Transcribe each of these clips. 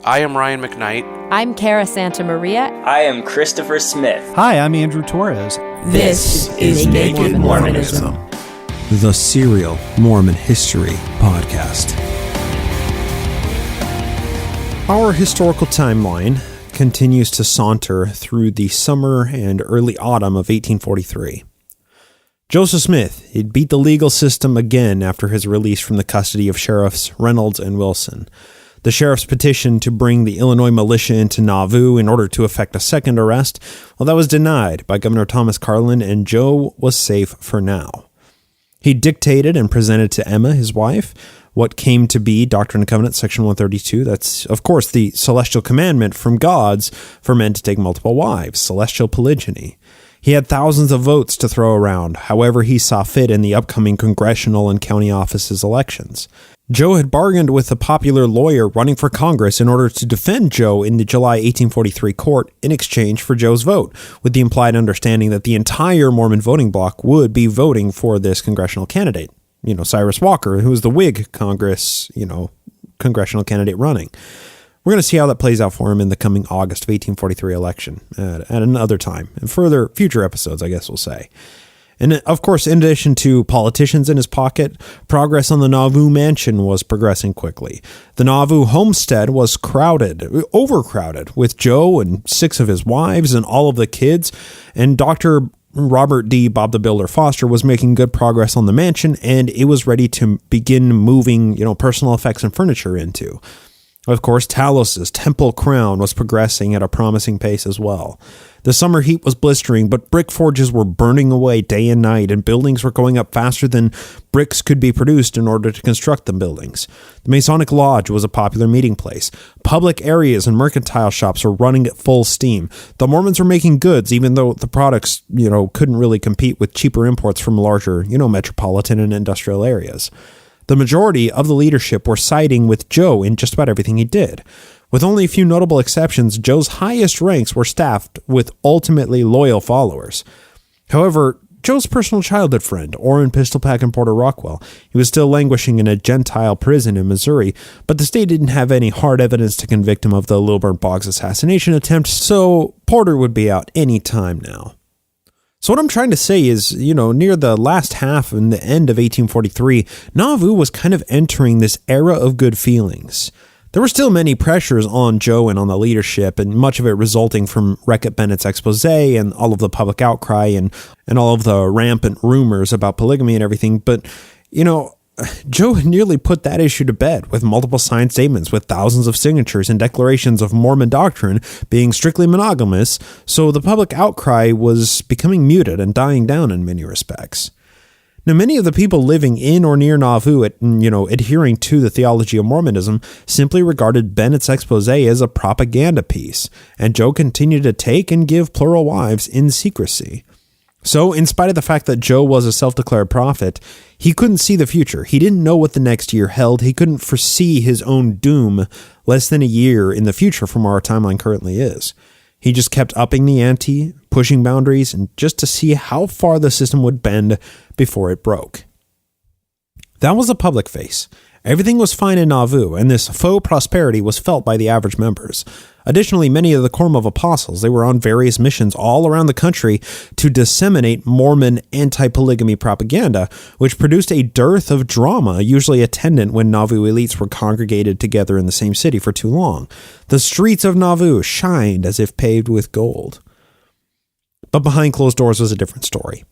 I am Ryan McKnight. I'm Cara Santamaria. I am Christopher Smith. Hi, I'm Andrew Torres. This is Naked Mormonism, the serial Mormon history podcast. Our historical timeline continues to saunter through the summer and early autumn of 1843. Joseph Smith, he'd beat the legal system again after his release from the custody of Sheriffs Reynolds and Wilson. The sheriff's petition to bring the Illinois militia into Nauvoo in order to effect a second arrest, well, that was denied by Governor Thomas Carlin, and Joe was safe for now. He dictated and presented to Emma, his wife, what came to be Doctrine and Covenants, Section 132. That's, of course, the celestial commandment from gods for men to take multiple wives, celestial polygyny. He had thousands of votes to throw around, however he saw fit in the upcoming congressional and county offices elections. Joe had bargained with a popular lawyer running for Congress in order to defend Joe in the July 1843 court in exchange for Joe's vote, with the implied understanding that the entire Mormon voting bloc would be voting for this congressional candidate. Cyrus Walker, who was the Whig congressional candidate running. We're going to see how that plays out for him in the coming August of 1843 election at another time, and future episodes, I guess we'll say. And of course, in addition to politicians in his pocket, progress on the Nauvoo Mansion was progressing quickly. The Nauvoo homestead was overcrowded, with Joe and 6 of his wives and all of the kids, and Dr. Robert D. Bob the Builder Foster was making good progress on the mansion, and it was ready to begin moving, personal effects and furniture into. Of course, Talos's Temple Crown was progressing at a promising pace as well. The summer heat was blistering, but brick forges were burning away day and night, and buildings were going up faster than bricks could be produced in order to construct the buildings. The Masonic Lodge was a popular meeting place. Public areas and mercantile shops were running at full steam. The Mormons were making goods, even though the products, couldn't really compete with cheaper imports from larger, metropolitan and industrial areas. The majority of the leadership were siding with Joe in just about everything he did. With only a few notable exceptions, Joe's highest ranks were staffed with ultimately loyal followers. However, Joe's personal childhood friend, Orrin Pistolpack and Porter Rockwell, he was still languishing in a Gentile prison in Missouri, but the state didn't have any hard evidence to convict him of the Lilburn Boggs assassination attempt, so Porter would be out any time now. So what I'm trying to say is, near the last half and the end of 1843, Nauvoo was kind of entering this era of good feelings. There were still many pressures on Joe and on the leadership, and much of it resulting from Reckitt Bennett's expose and all of the public outcry and all of the rampant rumors about polygamy and everything. But, Joe had nearly put that issue to bed with multiple signed statements with thousands of signatures and declarations of Mormon doctrine being strictly monogamous, so the public outcry was becoming muted and dying down in many respects. Now, many of the people living in or near Nauvoo, adhering to the theology of Mormonism, simply regarded Bennett's expose as a propaganda piece, and Joe continued to take and give plural wives in secrecy. So, in spite of the fact that Joe was a self-declared prophet, he couldn't see the future. He didn't know what the next year held. He couldn't foresee his own doom less than a year in the future from where our timeline currently is. He just kept upping the ante, pushing boundaries, and just to see how far the system would bend before it broke. That was the public face. Everything was fine in Nauvoo, and this faux prosperity was felt by the average members. Additionally, many of the Quorum of Apostles, they were on various missions all around the country to disseminate Mormon anti-polygamy propaganda, which produced a dearth of drama usually attendant when Nauvoo elites were congregated together in the same city for too long. The streets of Nauvoo shined as if paved with gold. But behind closed doors was a different story.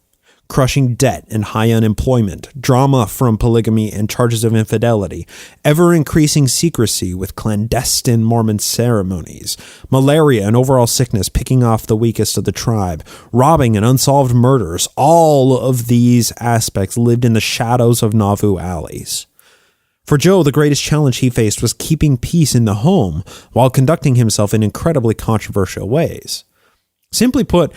Crushing debt and high unemployment, drama from polygamy and charges of infidelity, ever-increasing secrecy with clandestine Mormon ceremonies, malaria and overall sickness picking off the weakest of the tribe, robbing and unsolved murders, all of these aspects lived in the shadows of Nauvoo alleys. For Joe, the greatest challenge he faced was keeping peace in the home while conducting himself in incredibly controversial ways. Simply put,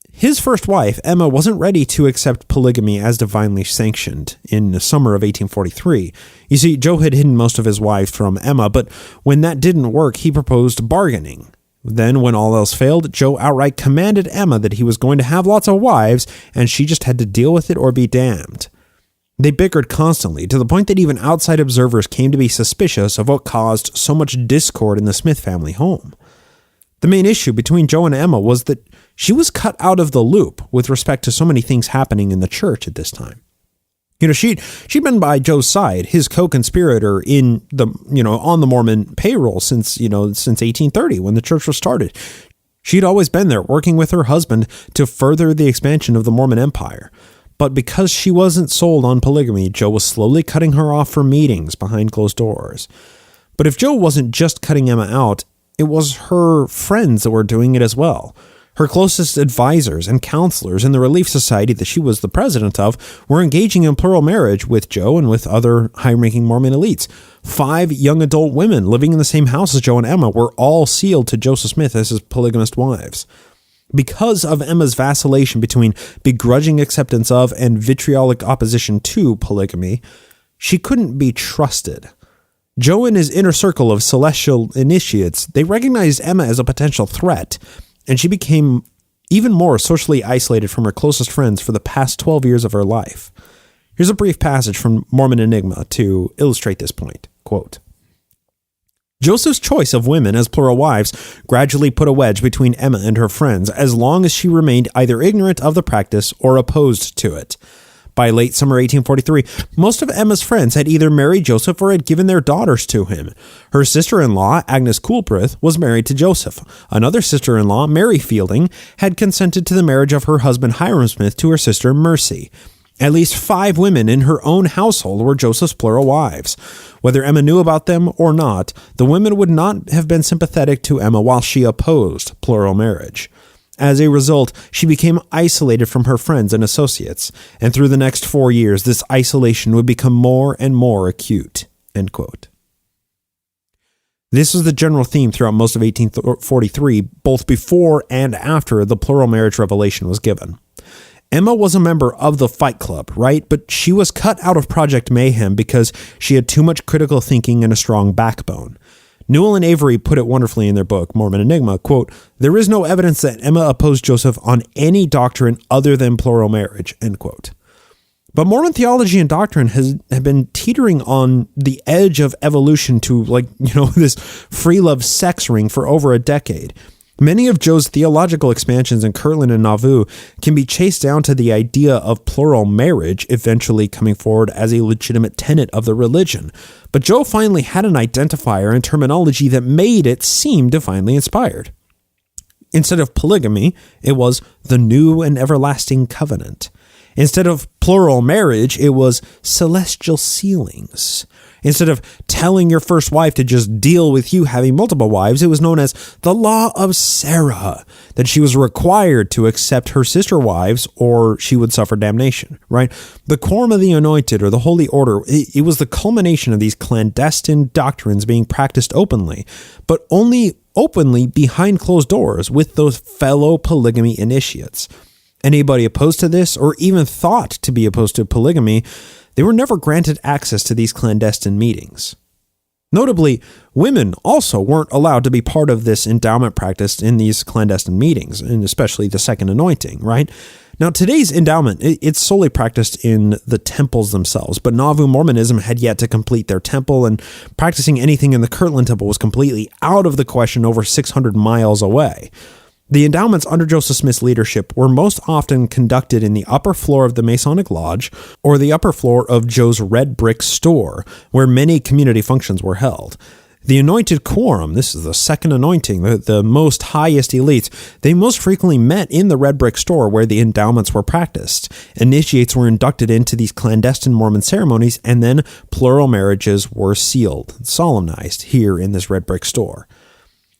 his first wife, Emma, wasn't ready to accept polygamy as divinely sanctioned in the summer of 1843. You see, Joe had hidden most of his wives from Emma, but when that didn't work, he proposed bargaining. Then, when all else failed, Joe outright commanded Emma that he was going to have lots of wives, and she just had to deal with it or be damned. They bickered constantly, to the point that even outside observers came to be suspicious of what caused so much discord in the Smith family home. The main issue between Jo and Emma was that she was cut out of the loop with respect to so many things happening in the church at this time. She'd been by Jo's side, his co-conspirator in the, on the Mormon payroll since 1830 when the church was started. She'd always been there working with her husband to further the expansion of the Mormon empire. But because she wasn't sold on polygamy, Jo was slowly cutting her off from meetings behind closed doors. But if Jo wasn't just cutting Emma out, it was her friends that were doing it as well. Her closest advisors and counselors in the Relief Society that she was the president of were engaging in plural marriage with Jo and with other high-ranking Mormon elites. 5 young adult women living in the same house as Jo and Emma were all sealed to Joseph Smith as his polygamist wives. Because of Emma's vacillation between begrudging acceptance of and vitriolic opposition to polygamy, she couldn't be trusted. Jo and his inner circle of celestial initiates, they recognized Emma as a potential threat, and she became even more socially isolated from her closest friends for the past 12 years of her life. Here's a brief passage from Mormon Enigma to illustrate this point. Quote, Joseph's choice of women as plural wives gradually put a wedge between Emma and her friends as long as she remained either ignorant of the practice or opposed to it. By late summer 1843, most of Emma's friends had either married Joseph or had given their daughters to him. Her sister-in-law, Agnes Coolbrith, was married to Joseph. Another sister-in-law, Mary Fielding, had consented to the marriage of her husband Hiram Smith to her sister Mercy. At least 5 women in her own household were Joseph's plural wives. Whether Emma knew about them or not, the women would not have been sympathetic to Emma while she opposed plural marriage. As a result, she became isolated from her friends and associates, and through the next 4 years, this isolation would become more and more acute. End quote. This was the general theme throughout most of 1843, both before and after the plural marriage revelation was given. Emma was a member of the Fight Club, right? But she was cut out of Project Mayhem because she had too much critical thinking and a strong backbone. Newell and Avery put it wonderfully in their book, Mormon Enigma, quote, there is no evidence that Emma opposed Joseph on any doctrine other than plural marriage, end quote. But Mormon theology and doctrine have been teetering on the edge of evolution to this free love sex ring for over a decade. Many of Jo's theological expansions in Kirtland and Nauvoo can be chased down to the idea of plural marriage eventually coming forward as a legitimate tenet of the religion. But Jo finally had an identifier and terminology that made it seem divinely inspired. Instead of polygamy, it was the new and everlasting covenant. Instead of plural marriage, it was celestial sealings. Instead of telling your first wife to just deal with you having multiple wives, it was known as the Law of Sarah, that she was required to accept her sister wives or she would suffer damnation, right? The Quorum of the Anointed, or the Holy Order, it was the culmination of these clandestine doctrines being practiced openly, but only openly behind closed doors with those fellow polygamy initiates. Anybody opposed to this, or even thought to be opposed to polygamy, they were never granted access to these clandestine meetings. Notably, women also weren't allowed to be part of this endowment practice in these clandestine meetings, and especially the second anointing, right? Now, today's endowment, it's solely practiced in the temples themselves, but Nauvoo Mormonism had yet to complete their temple, and practicing anything in the Kirtland Temple was completely out of the question over 600 miles away. The endowments under Joseph Smith's leadership were most often conducted in the upper floor of the Masonic Lodge or the upper floor of Jo's red brick store, where many community functions were held. The anointed quorum, this is the second anointing, the most highest elites, they most frequently met in the red brick store where the endowments were practiced. Initiates were inducted into these clandestine Mormon ceremonies, and then plural marriages were sealed, solemnized here in this red brick store.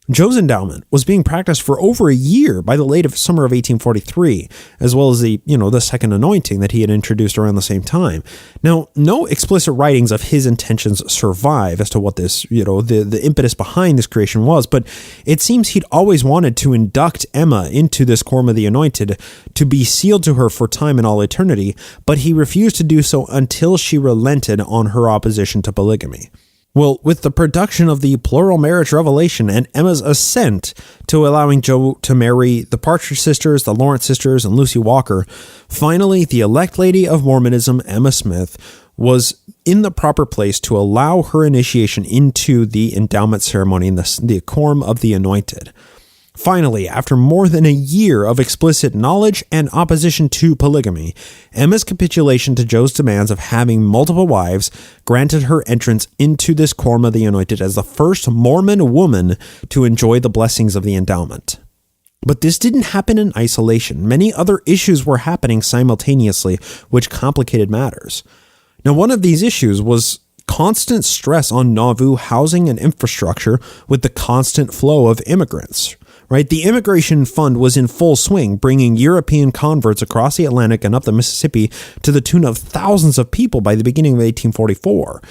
Jo's endowment was being practiced for over a year by the late summer of 1843, as well as the second anointing that he had introduced around the same time. Now, no explicit writings of his intentions survive as to what this, the impetus behind this creation was, but it seems he'd always wanted to induct Emma into this Quorum of the Anointed to be sealed to her for time and all eternity, but he refused to do so until she relented on her opposition to polygamy. Well, with the production of the plural marriage revelation and Emma's assent to allowing Joe to marry the Partridge sisters, the Lawrence sisters, and Lucy Walker, finally the elect lady of Mormonism, Emma Smith, was in the proper place to allow her initiation into the endowment ceremony in the quorum of the anointed. Finally, after more than a year of explicit knowledge and opposition to polygamy, Emma's capitulation to Joe's demands of having multiple wives granted her entrance into this quorum of the anointed as the first Mormon woman to enjoy the blessings of the endowment. But this didn't happen in isolation. Many other issues were happening simultaneously, which complicated matters. Now, one of these issues was constant stress on Nauvoo housing and infrastructure with the constant flow of immigrants. Right, the immigration fund was in full swing, bringing European converts across the Atlantic and up the Mississippi to the tune of thousands of people by the beginning of 1844.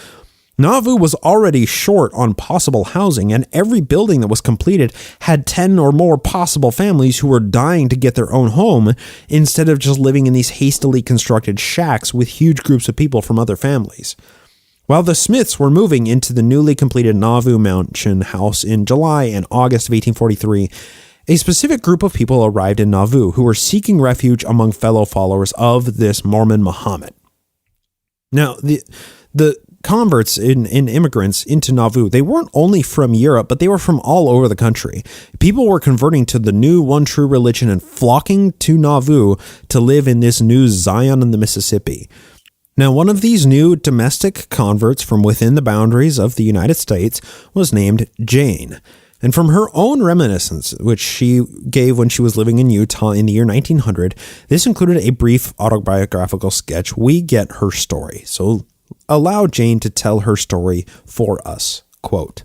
Nauvoo was already short on possible housing, and every building that was completed had 10 or more possible families who were dying to get their own home instead of just living in these hastily constructed shacks with huge groups of people from other families. While the Smiths were moving into the newly completed Nauvoo Mansion house in July and August of 1843, a specific group of people arrived in Nauvoo who were seeking refuge among fellow followers of this Mormon Muhammad. Now, the converts in immigrants into Nauvoo, they weren't only from Europe, but they were from all over the country. People were converting to the new one true religion and flocking to Nauvoo to live in this new Zion in the Mississippi. Now, one of these new domestic converts from within the boundaries of the United States was named Jane. And from her own reminiscence, which she gave when she was living in Utah in the year 1900, this included a brief autobiographical sketch. We get her story. So allow Jane to tell her story for us. Quote,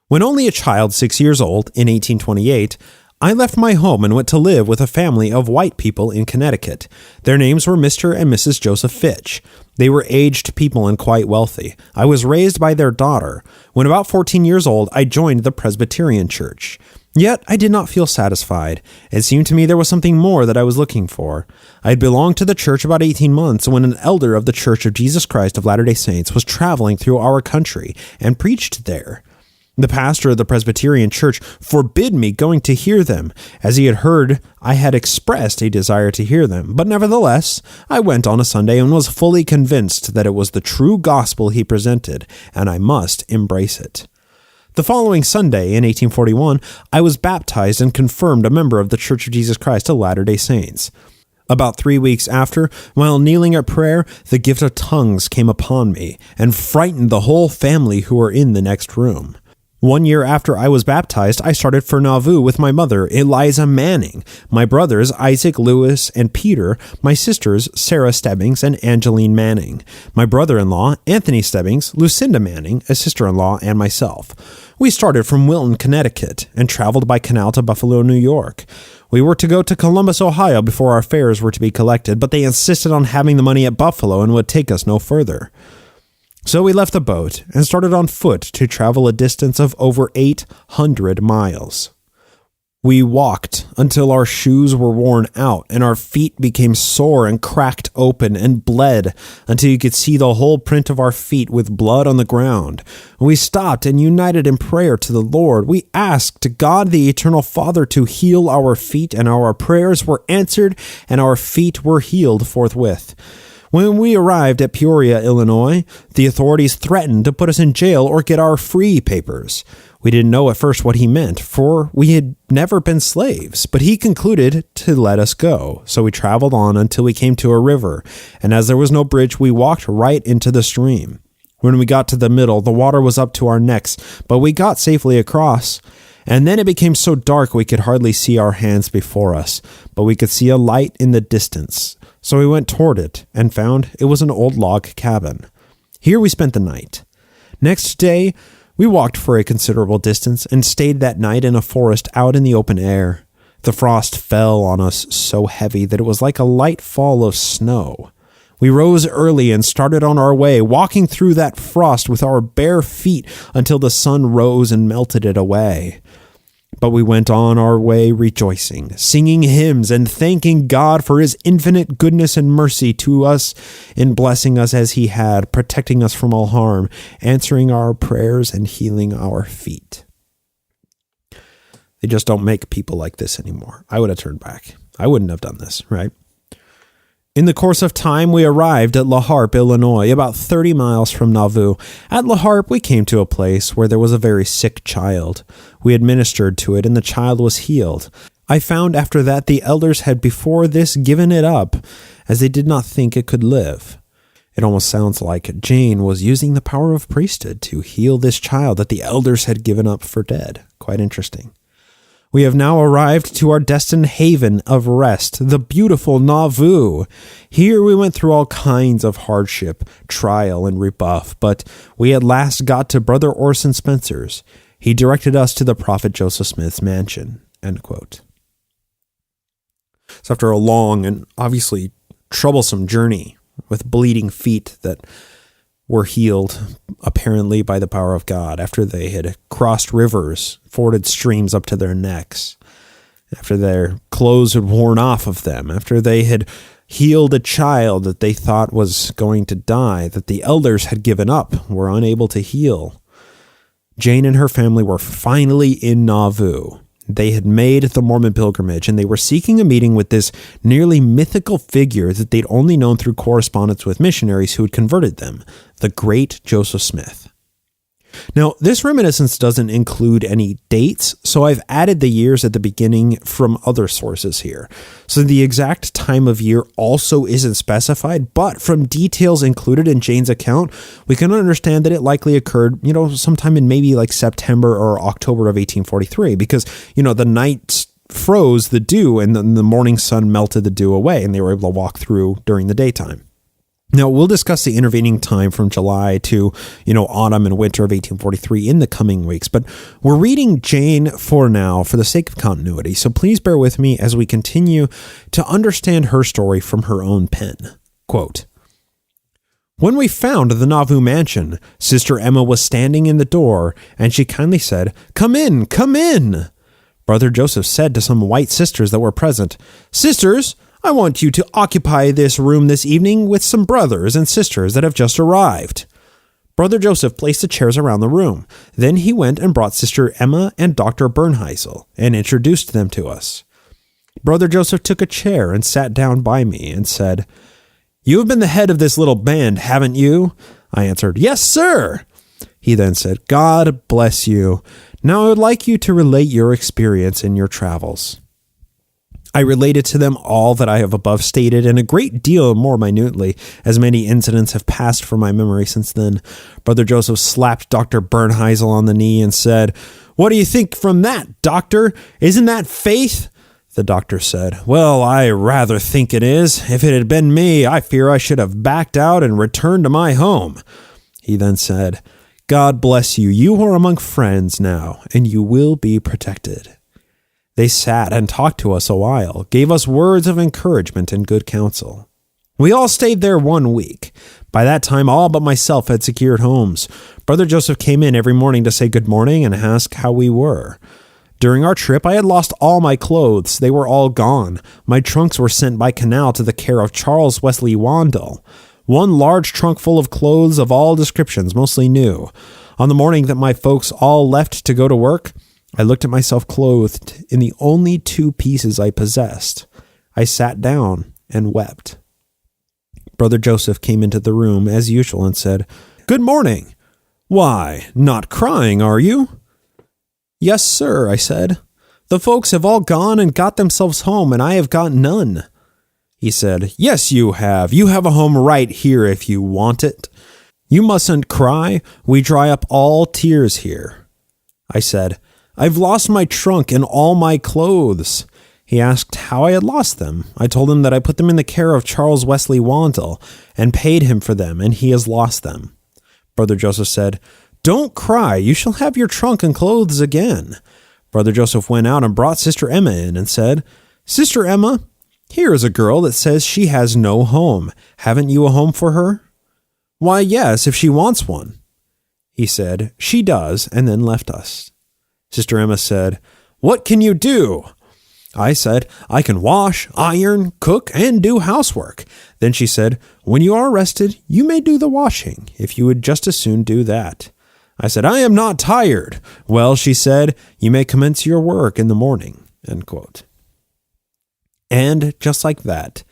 "When only a child 6 years old, in 1828, I left my home and went to live with a family of white people in Connecticut. Their names were Mr. and Mrs. Joseph Fitch. They were aged people and quite wealthy. I was raised by their daughter. When about 14 years old, I joined the Presbyterian Church. Yet I did not feel satisfied. It seemed to me there was something more that I was looking for. I had belonged to the church about 18 months when an elder of the Church of Jesus Christ of Latter-day Saints was traveling through our country and preached there. The pastor of the Presbyterian Church forbid me going to hear them, as he had heard I had expressed a desire to hear them. But nevertheless, I went on a Sunday and was fully convinced that it was the true gospel he presented, and I must embrace it. The following Sunday, in 1841, I was baptized and confirmed a member of the Church of Jesus Christ of Latter-day Saints. About 3 weeks after, while kneeling at prayer, the gift of tongues came upon me and frightened the whole family who were in the next room. 1 year after I was baptized, I started for Nauvoo with my mother, Eliza Manning, my brothers, Isaac, Lewis, and Peter, my sisters, Sarah Stebbings and Angeline Manning, my brother-in-law, Anthony Stebbings, Lucinda Manning, a sister-in-law, and myself. We started from Wilton, Connecticut, and traveled by canal to Buffalo, New York. We were to go to Columbus, Ohio before our fares were to be collected, but they insisted on having the money at Buffalo and would take us no further. So we left the boat and started on foot to travel a distance of over 800 miles. We walked until our shoes were worn out and our feet became sore and cracked open and bled until you could see the whole print of our feet with blood on the ground. We stopped and united in prayer to the Lord. We asked God, the Eternal Father, to heal our feet, and our prayers were answered and our feet were healed forthwith. When we arrived at Peoria, Illinois, the authorities threatened to put us in jail or get our free papers. We didn't know at first what he meant, for we had never been slaves, but he concluded to let us go. So we traveled on until we came to a river, and as there was no bridge, we walked right into the stream. When we got to the middle, the water was up to our necks, but we got safely across. And then it became so dark we could hardly see our hands before us, but we could see a light in the distance. So we went toward it and found it was an old log cabin. Here we spent the night. Next day, we walked for a considerable distance and stayed that night in a forest out in the open air. The frost fell on us so heavy that it was like a light fall of snow. We rose early and started on our way, walking through that frost with our bare feet until the sun rose and melted it away. But we went on our way rejoicing, singing hymns, and thanking God for his infinite goodness and mercy to us in blessing us as he had, protecting us from all harm, answering our prayers, and healing our feet. They just don't make people like this anymore. I would have turned back. I wouldn't have done this, right? In the course of time, we arrived at La Harpe, Illinois, about 30 miles from Nauvoo. At La Harpe, we came to a place where there was a very sick child. We administered to it, and the child was healed. I found after that the elders had before this given it up, as they did not think it could live. It almost sounds like Jane was using the power of priesthood to heal this child that the elders had given up for dead. Quite interesting. We have now arrived to our destined haven of rest, the beautiful Nauvoo. Here we went through all kinds of hardship, trial, and rebuff, but we at last got to Brother Orson Spencer's. He directed us to the prophet Joseph Smith's mansion." End quote. So after a long and obviously troublesome journey with bleeding feet that were healed apparently by the power of God, after they had crossed rivers, forded streams up to their necks, after their clothes had worn off of them, after they had healed a child that they thought was going to die, that the elders had given up, were unable to heal, Jane and her family were finally in Nauvoo. They had made the Mormon pilgrimage, and they were seeking a meeting with this nearly mythical figure that they'd only known through correspondence with missionaries who had converted them, the great Joseph Smith. Now, this reminiscence doesn't include any dates, so I've added the years at the beginning from other sources here. So the exact time of year also isn't specified, but from details included in Jane's account, we can understand that it likely occurred, sometime in maybe like September or October of 1843, because, the nights froze the dew and then the morning sun melted the dew away, and they were able to walk through during the daytime. Now, we'll discuss the intervening time from July to, autumn and winter of 1843 in the coming weeks, but we're reading Jane for now for the sake of continuity, so please bear with me as we continue to understand her story from her own pen. Quote, "When we found the Nauvoo Mansion, Sister Emma was standing in the door, and she kindly said, 'Come in, come in!' Brother Joseph said to some white sisters that were present, 'Sisters, I want you to occupy this room this evening with some brothers and sisters that have just arrived.' Brother Joseph placed the chairs around the room. Then he went and brought Sister Emma and Dr. Bernheisel and introduced them to us. Brother Joseph took a chair and sat down by me and said, 'You have been the head of this little band, haven't you?' I answered, 'Yes, sir.' He then said, 'God bless you. Now I would like you to relate your experience in your travels.' I related to them all that I have above stated and a great deal more minutely, as many incidents have passed from my memory since then. Brother Joseph slapped Dr. Bernheisel on the knee and said, 'What do you think from that, doctor? Isn't that faith?' The doctor said, 'Well, I rather think it is. If it had been me, I fear I should have backed out and returned to my home.' He then said, 'God bless you. You are among friends now, and you will be protected.' They sat and talked to us a while, gave us words of encouragement and good counsel. We all stayed there 1 week. By that time, all but myself had secured homes. Brother Joseph came in every morning to say good morning and ask how we were. During our trip, I had lost all my clothes. They were all gone. My trunks were sent by canal to the care of Charles Wesley Wandel. One large trunk full of clothes of all descriptions, mostly new. On the morning that my folks all left to go to work, I looked at myself clothed in the only 2 pieces I possessed. I sat down and wept. Brother Joseph came into the room as usual and said, 'Good morning. Why, not crying, are you?' 'Yes, sir,' I said. 'The folks have all gone and got themselves home, and I have got none.' He said, 'Yes, you have. You have a home right here if you want it. You mustn't cry. We dry up all tears here.' I said, 'I've lost my trunk and all my clothes.' He asked how I had lost them. I told him that I put them in the care of Charles Wesley Wandel and paid him for them, and he has lost them. Brother Joseph said, 'Don't cry. You shall have your trunk and clothes again.' Brother Joseph went out and brought Sister Emma in and said, 'Sister Emma, here is a girl that says she has no home. Haven't you a home for her?' 'Why, yes, if she wants one.' He said, 'She does,' and then left us. Sister Emma said, "What can you do?" I said, "I can wash, iron, cook, and do housework." Then she said, "When you are rested, you may do the washing, if you would just as soon do that." I said, "I am not tired." "Well," she said, "you may commence your work in the morning." End quote. And just like that,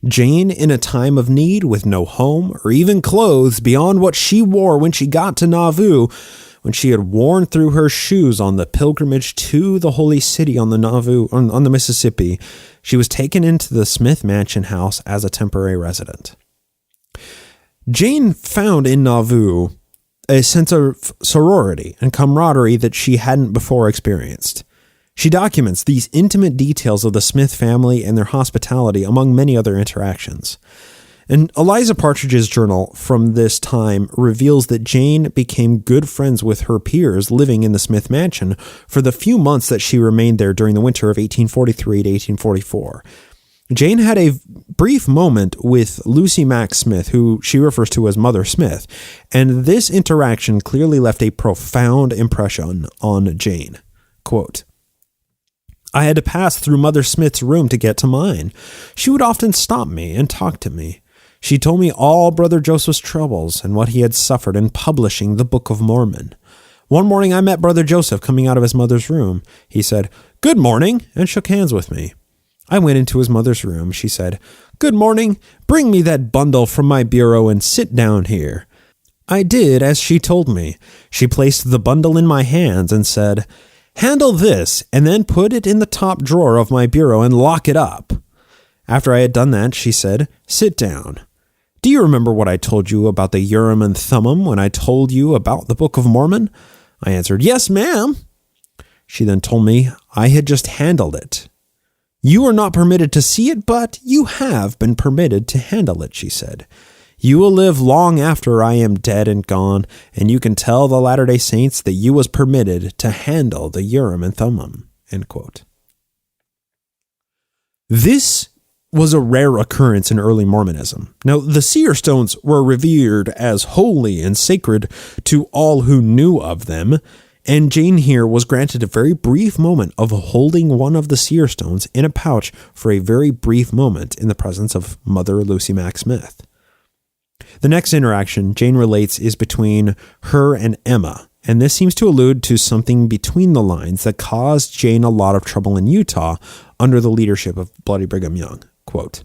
Jane, in a time of need with no home or even clothes beyond what she wore when she got to Nauvoo, when she had worn through her shoes on the pilgrimage to the holy city on the Nauvoo, on the Mississippi, she was taken into the Smith Mansion house as a temporary resident. Jane found in Nauvoo a sense of sorority and camaraderie that she hadn't before experienced. She documents these intimate details of the Smith family and their hospitality among many other interactions. And Eliza Partridge's journal from this time reveals that Jane became good friends with her peers living in the Smith Mansion for the few months that she remained there during the winter of 1843 to 1844. Jane had a brief moment with Lucy Mack Smith, who she refers to as Mother Smith, and this interaction clearly left a profound impression on Jane. Quote, "I had to pass through Mother Smith's room to get to mine. She would often stop me and talk to me. She told me all Brother Joseph's troubles and what he had suffered in publishing the Book of Mormon. One morning I met Brother Joseph coming out of his mother's room. He said, 'Good morning,' and shook hands with me. I went into his mother's room. She said, 'Good morning. Bring me that bundle from my bureau and sit down here.' I did as she told me. She placed the bundle in my hands and said, 'Handle this and then put it in the top drawer of my bureau and lock it up.' After I had done that, she said, 'Sit down. Do you remember what I told you about the Urim and Thummim when I told you about the Book of Mormon?' I answered, 'Yes, ma'am.' She then told me I had just handled it. 'You are not permitted to see it, but you have been permitted to handle it,' she said. 'You will live long after I am dead and gone, and you can tell the Latter-day Saints that you was permitted to handle the Urim and Thummim.'" End quote. This was a rare occurrence in early Mormonism. Now, the seer stones were revered as holy and sacred to all who knew of them, and Jane here was granted a very brief moment of holding one of the seer stones in a pouch for a very brief moment in the presence of Mother Lucy Mack Smith. The next interaction Jane relates is between her and Emma, and this seems to allude to something between the lines that caused Jane a lot of trouble in Utah under the leadership of Bloody Brigham Young. Quote,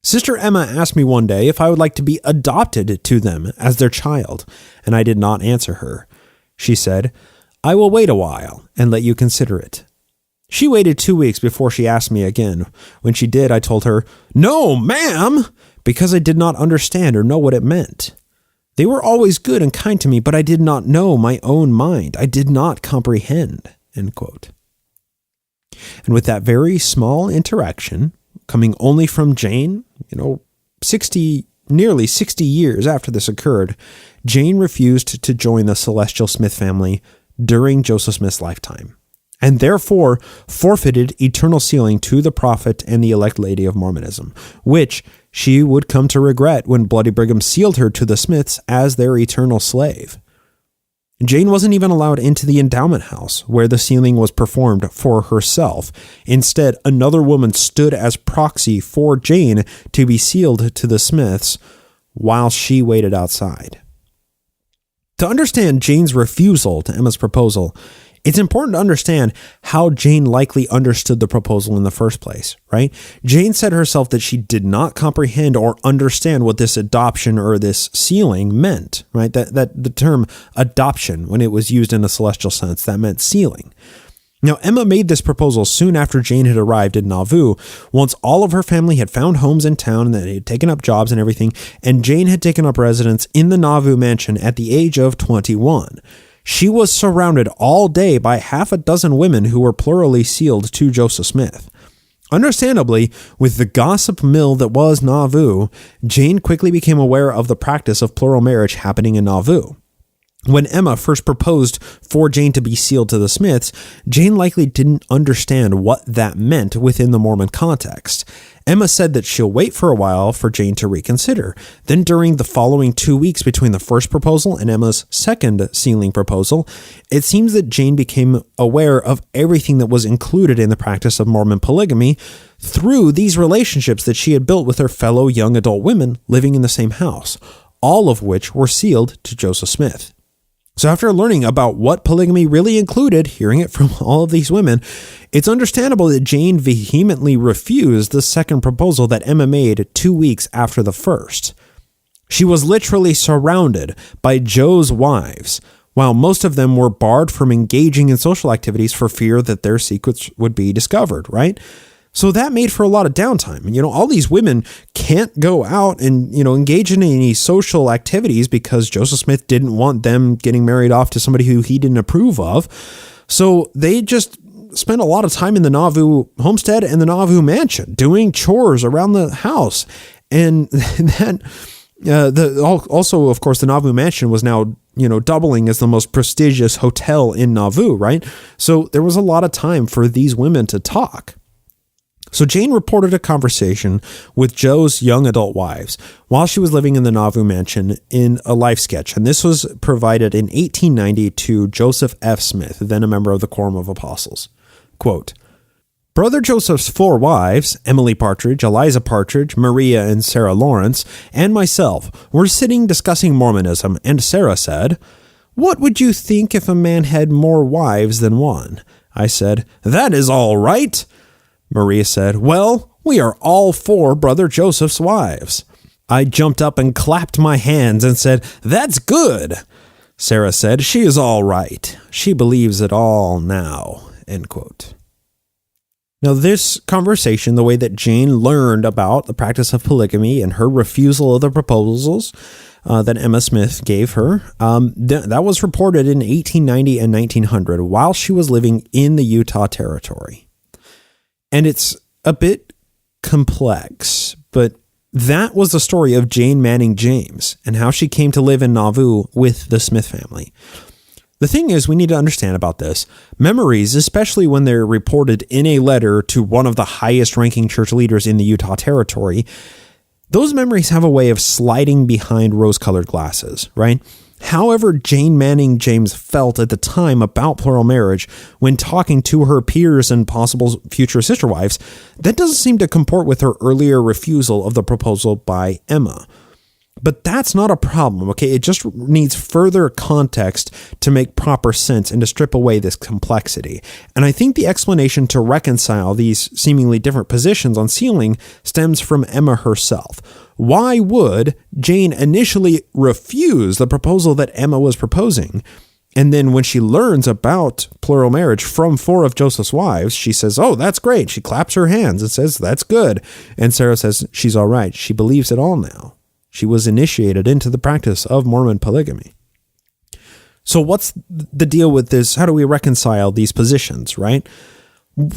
"Sister Emma asked me one day if I would like to be adopted to them as their child, and I did not answer her. She said, 'I will wait a while and let you consider it.' She waited 2 weeks before she asked me again. When she did, I told her, 'No, ma'am,' because I did not understand or know what it meant. They were always good and kind to me, but I did not know my own mind. I did not comprehend." End quote. And with that very small interaction, coming only from Jane, nearly 60 years after this occurred, Jane refused to join the Celestial Smith family during Joseph Smith's lifetime, and therefore forfeited eternal sealing to the prophet and the elect lady of Mormonism, which she would come to regret when Bloody Brigham sealed her to the Smiths as their eternal slave. Jane wasn't even allowed into the endowment house where the sealing was performed for herself. Instead, another woman stood as proxy for Jane to be sealed to the Smiths while she waited outside. To understand Jane's refusal to Emma's proposal, it's important to understand how Jane likely understood the proposal in the first place, right? Jane said herself that she did not comprehend or understand what this adoption or this sealing meant, right? That the term adoption, when it was used in a celestial sense, that meant sealing. Now, Emma made this proposal soon after Jane had arrived in Nauvoo, once all of her family had found homes in town and they had taken up jobs and everything, and Jane had taken up residence in the Nauvoo Mansion at the age of 21. She was surrounded all day by half a dozen women who were plurally sealed to Joseph Smith. Understandably, with the gossip mill that was Nauvoo, Jane quickly became aware of the practice of plural marriage happening in Nauvoo. When Emma first proposed for Jane to be sealed to the Smiths, Jane likely didn't understand what that meant within the Mormon context. Emma said that she'll wait for a while for Jane to reconsider. Then during the following 2 weeks between the first proposal and Emma's second sealing proposal, it seems that Jane became aware of everything that was included in the practice of Mormon polygamy through these relationships that she had built with her fellow young adult women living in the same house, all of which were sealed to Joseph Smith. So after learning about what polygamy really included, hearing it from all of these women, it's understandable that Jane vehemently refused the second proposal that Emma made 2 weeks after the first. She was literally surrounded by Joe's wives, while most of them were barred from engaging in social activities for fear that their secrets would be discovered, right? So that made for a lot of downtime. All these women can't go out and, engage in any social activities because Joseph Smith didn't want them getting married off to somebody who he didn't approve of. So they just spent a lot of time in the Nauvoo homestead and the Nauvoo Mansion doing chores around the house. And that, also, of course, the Nauvoo Mansion was now, doubling as the most prestigious hotel in Nauvoo, right? So there was a lot of time for these women to talk. So Jane reported a conversation with Joe's young adult wives while she was living in the Nauvoo Mansion in a life sketch, and this was provided in 1890 to Joseph F. Smith, then a member of the Quorum of Apostles. Quote, Brother Joseph's 4 wives, Emily Partridge, Eliza Partridge, Maria and Sarah Lawrence, and myself were sitting discussing Mormonism, and Sarah said, "What would you think if a man had more wives than one?" I said, "That is all right." Maria said, "Well, we are all 4 Brother Joseph's wives." I jumped up and clapped my hands and said, "That's good." Sarah said, "She is all right. She believes it all now." End quote. Now, this conversation, the way that Jane learned about the practice of polygamy and her refusal of the proposals that Emma Smith gave her, that was reported in 1890 and 1900 while she was living in the Utah Territory. And it's a bit complex, but that was the story of Jane Manning James and how she came to live in Nauvoo with the Smith family. The thing is, we need to understand about this. Memories, especially when they're reported in a letter to one of the highest ranking church leaders in the Utah Territory, those memories have a way of sliding behind rose-colored glasses, right? However Jane Manning James felt at the time about plural marriage when talking to her peers and possible future sister wives, that doesn't seem to comport with her earlier refusal of the proposal by Emma. But that's not a problem, okay? It just needs further context to make proper sense and to strip away this complexity. And I think the explanation to reconcile these seemingly different positions on sealing stems from Emma herself. Why would Jane initially refuse the proposal that Emma was proposing? And then when she learns about plural marriage from 4 of Joseph's wives, she says, "Oh, that's great." She claps her hands and says, "That's good." And Sarah says, "She's all right. She believes it all now." She was initiated into the practice of Mormon polygamy. So what's the deal with this? How do we reconcile these positions, right?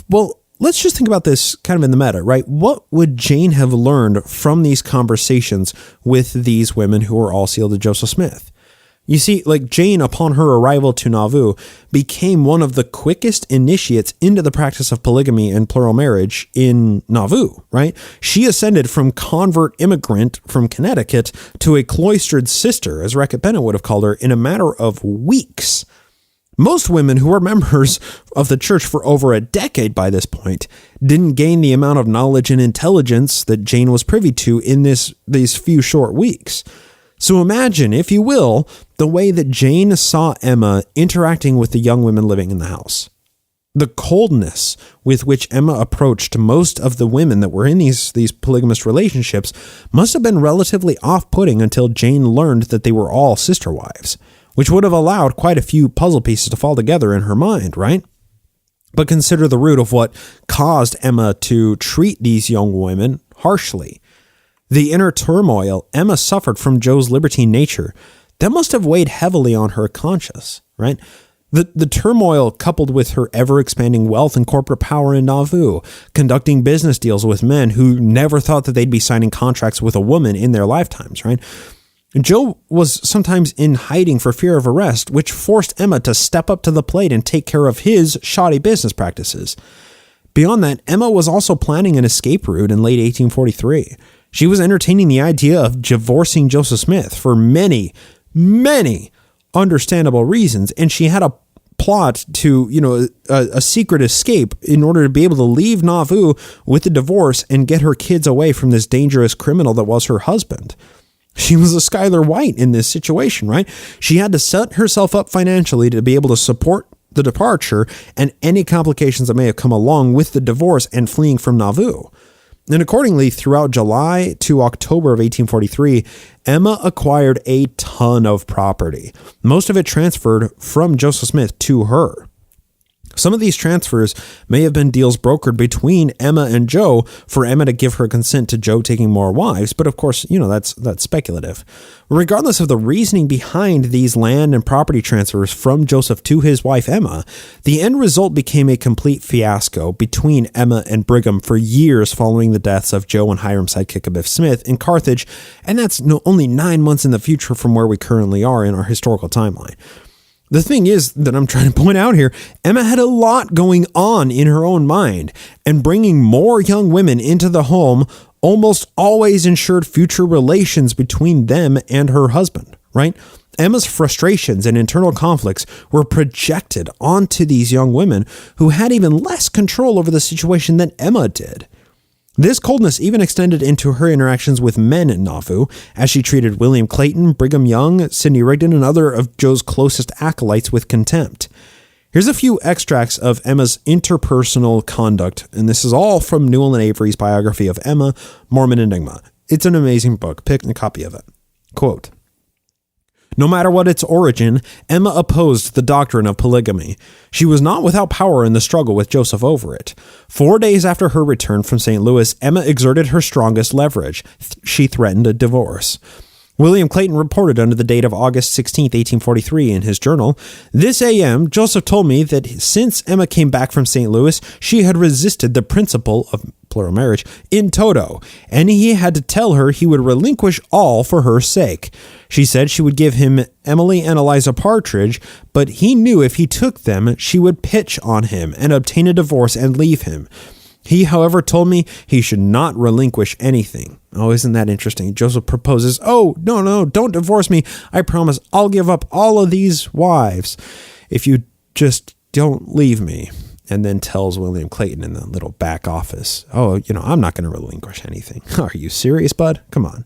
Well, let's just think about this kind of in the meta, right? What would Jane have learned from these conversations with these women who were all sealed to Joseph Smith? You see, like Jane, upon her arrival to Nauvoo, became one of the quickest initiates into the practice of polygamy and plural marriage in Nauvoo, right? She ascended from convert immigrant from Connecticut to a cloistered sister, as Reckitt Bennett would have called her, in a matter of weeks. Most women who were members of the church for over a decade by this point didn't gain the amount of knowledge and intelligence that Jane was privy to in these few short weeks. So imagine, if you will, the way that Jane saw Emma interacting with the young women living in the house. The coldness with which Emma approached most of the women that were in these polygamous relationships must have been relatively off-putting until Jane learned that they were all sister wives, which would have allowed quite a few puzzle pieces to fall together in her mind, right? But consider the root of what caused Emma to treat these young women harshly. The inner turmoil Emma suffered from Joe's libertine nature, that must have weighed heavily on her conscience, right? The turmoil coupled with her ever-expanding wealth and corporate power in Nauvoo, conducting business deals with men who never thought that they'd be signing contracts with a woman in their lifetimes, right? Joe was sometimes in hiding for fear of arrest, which forced Emma to step up to the plate and take care of his shoddy business practices. Beyond that, Emma was also planning an escape route in late 1843. She was entertaining the idea of divorcing Joseph Smith for many, many understandable reasons, and she had a plot to, a secret escape in order to be able to leave Nauvoo with the divorce and get her kids away from this dangerous criminal that was her husband. She was a Skylar White in this situation, right? She had to set herself up financially to be able to support the departure and any complications that may have come along with the divorce and fleeing from Nauvoo. And accordingly, throughout July to October of 1843, Emma acquired a ton of property, most of it transferred from Joseph Smith to her. Some of these transfers may have been deals brokered between Emma and Joe for Emma to give her consent to Joe taking more wives, but of course, that's speculative. Regardless of the reasoning behind these land and property transfers from Joseph to his wife Emma, the end result became a complete fiasco between Emma and Brigham for years following the deaths of Joe and Hiram's sidekick Abiff Smith in Carthage, and that's only 9 months in the future from where we currently are in our historical timeline. The thing is that I'm trying to point out here, Emma had a lot going on in her own mind, and bringing more young women into the home almost always ensured future relations between them and her husband, right? Emma's frustrations and internal conflicts were projected onto these young women who had even less control over the situation than Emma did. This coldness even extended into her interactions with men in Nauvoo, as she treated William Clayton, Brigham Young, Sidney Rigdon, and other of Joe's closest acolytes with contempt. Here's a few extracts of Emma's interpersonal conduct, and this is all from Newell and Avery's biography of Emma, Mormon Enigma. It's an amazing book. Pick a copy of it. Quote, "No matter what its origin, Emma opposed the doctrine of polygamy. She was not without power in the struggle with Joseph over it. 4 days after her return from St. Louis, Emma exerted her strongest leverage. She threatened a divorce. William Clayton reported under the date of August 16, 1843 in his journal, "This a.m., Joseph told me that since Emma came back from St. Louis, she had resisted the principle of plural marriage in toto, and he had to tell her he would relinquish all for her sake. She said she would give him Emily and Eliza Partridge, but he knew if he took them, she would pitch on him and obtain a divorce and leave him. He, however, told me he should not relinquish anything." Oh, isn't that interesting? Joseph proposes, "Oh, no, don't divorce me. I promise I'll give up all of these wives if you just don't leave me." And then tells William Clayton in the little back office, "Oh, I'm not going to relinquish anything." Are you serious, bud? Come on.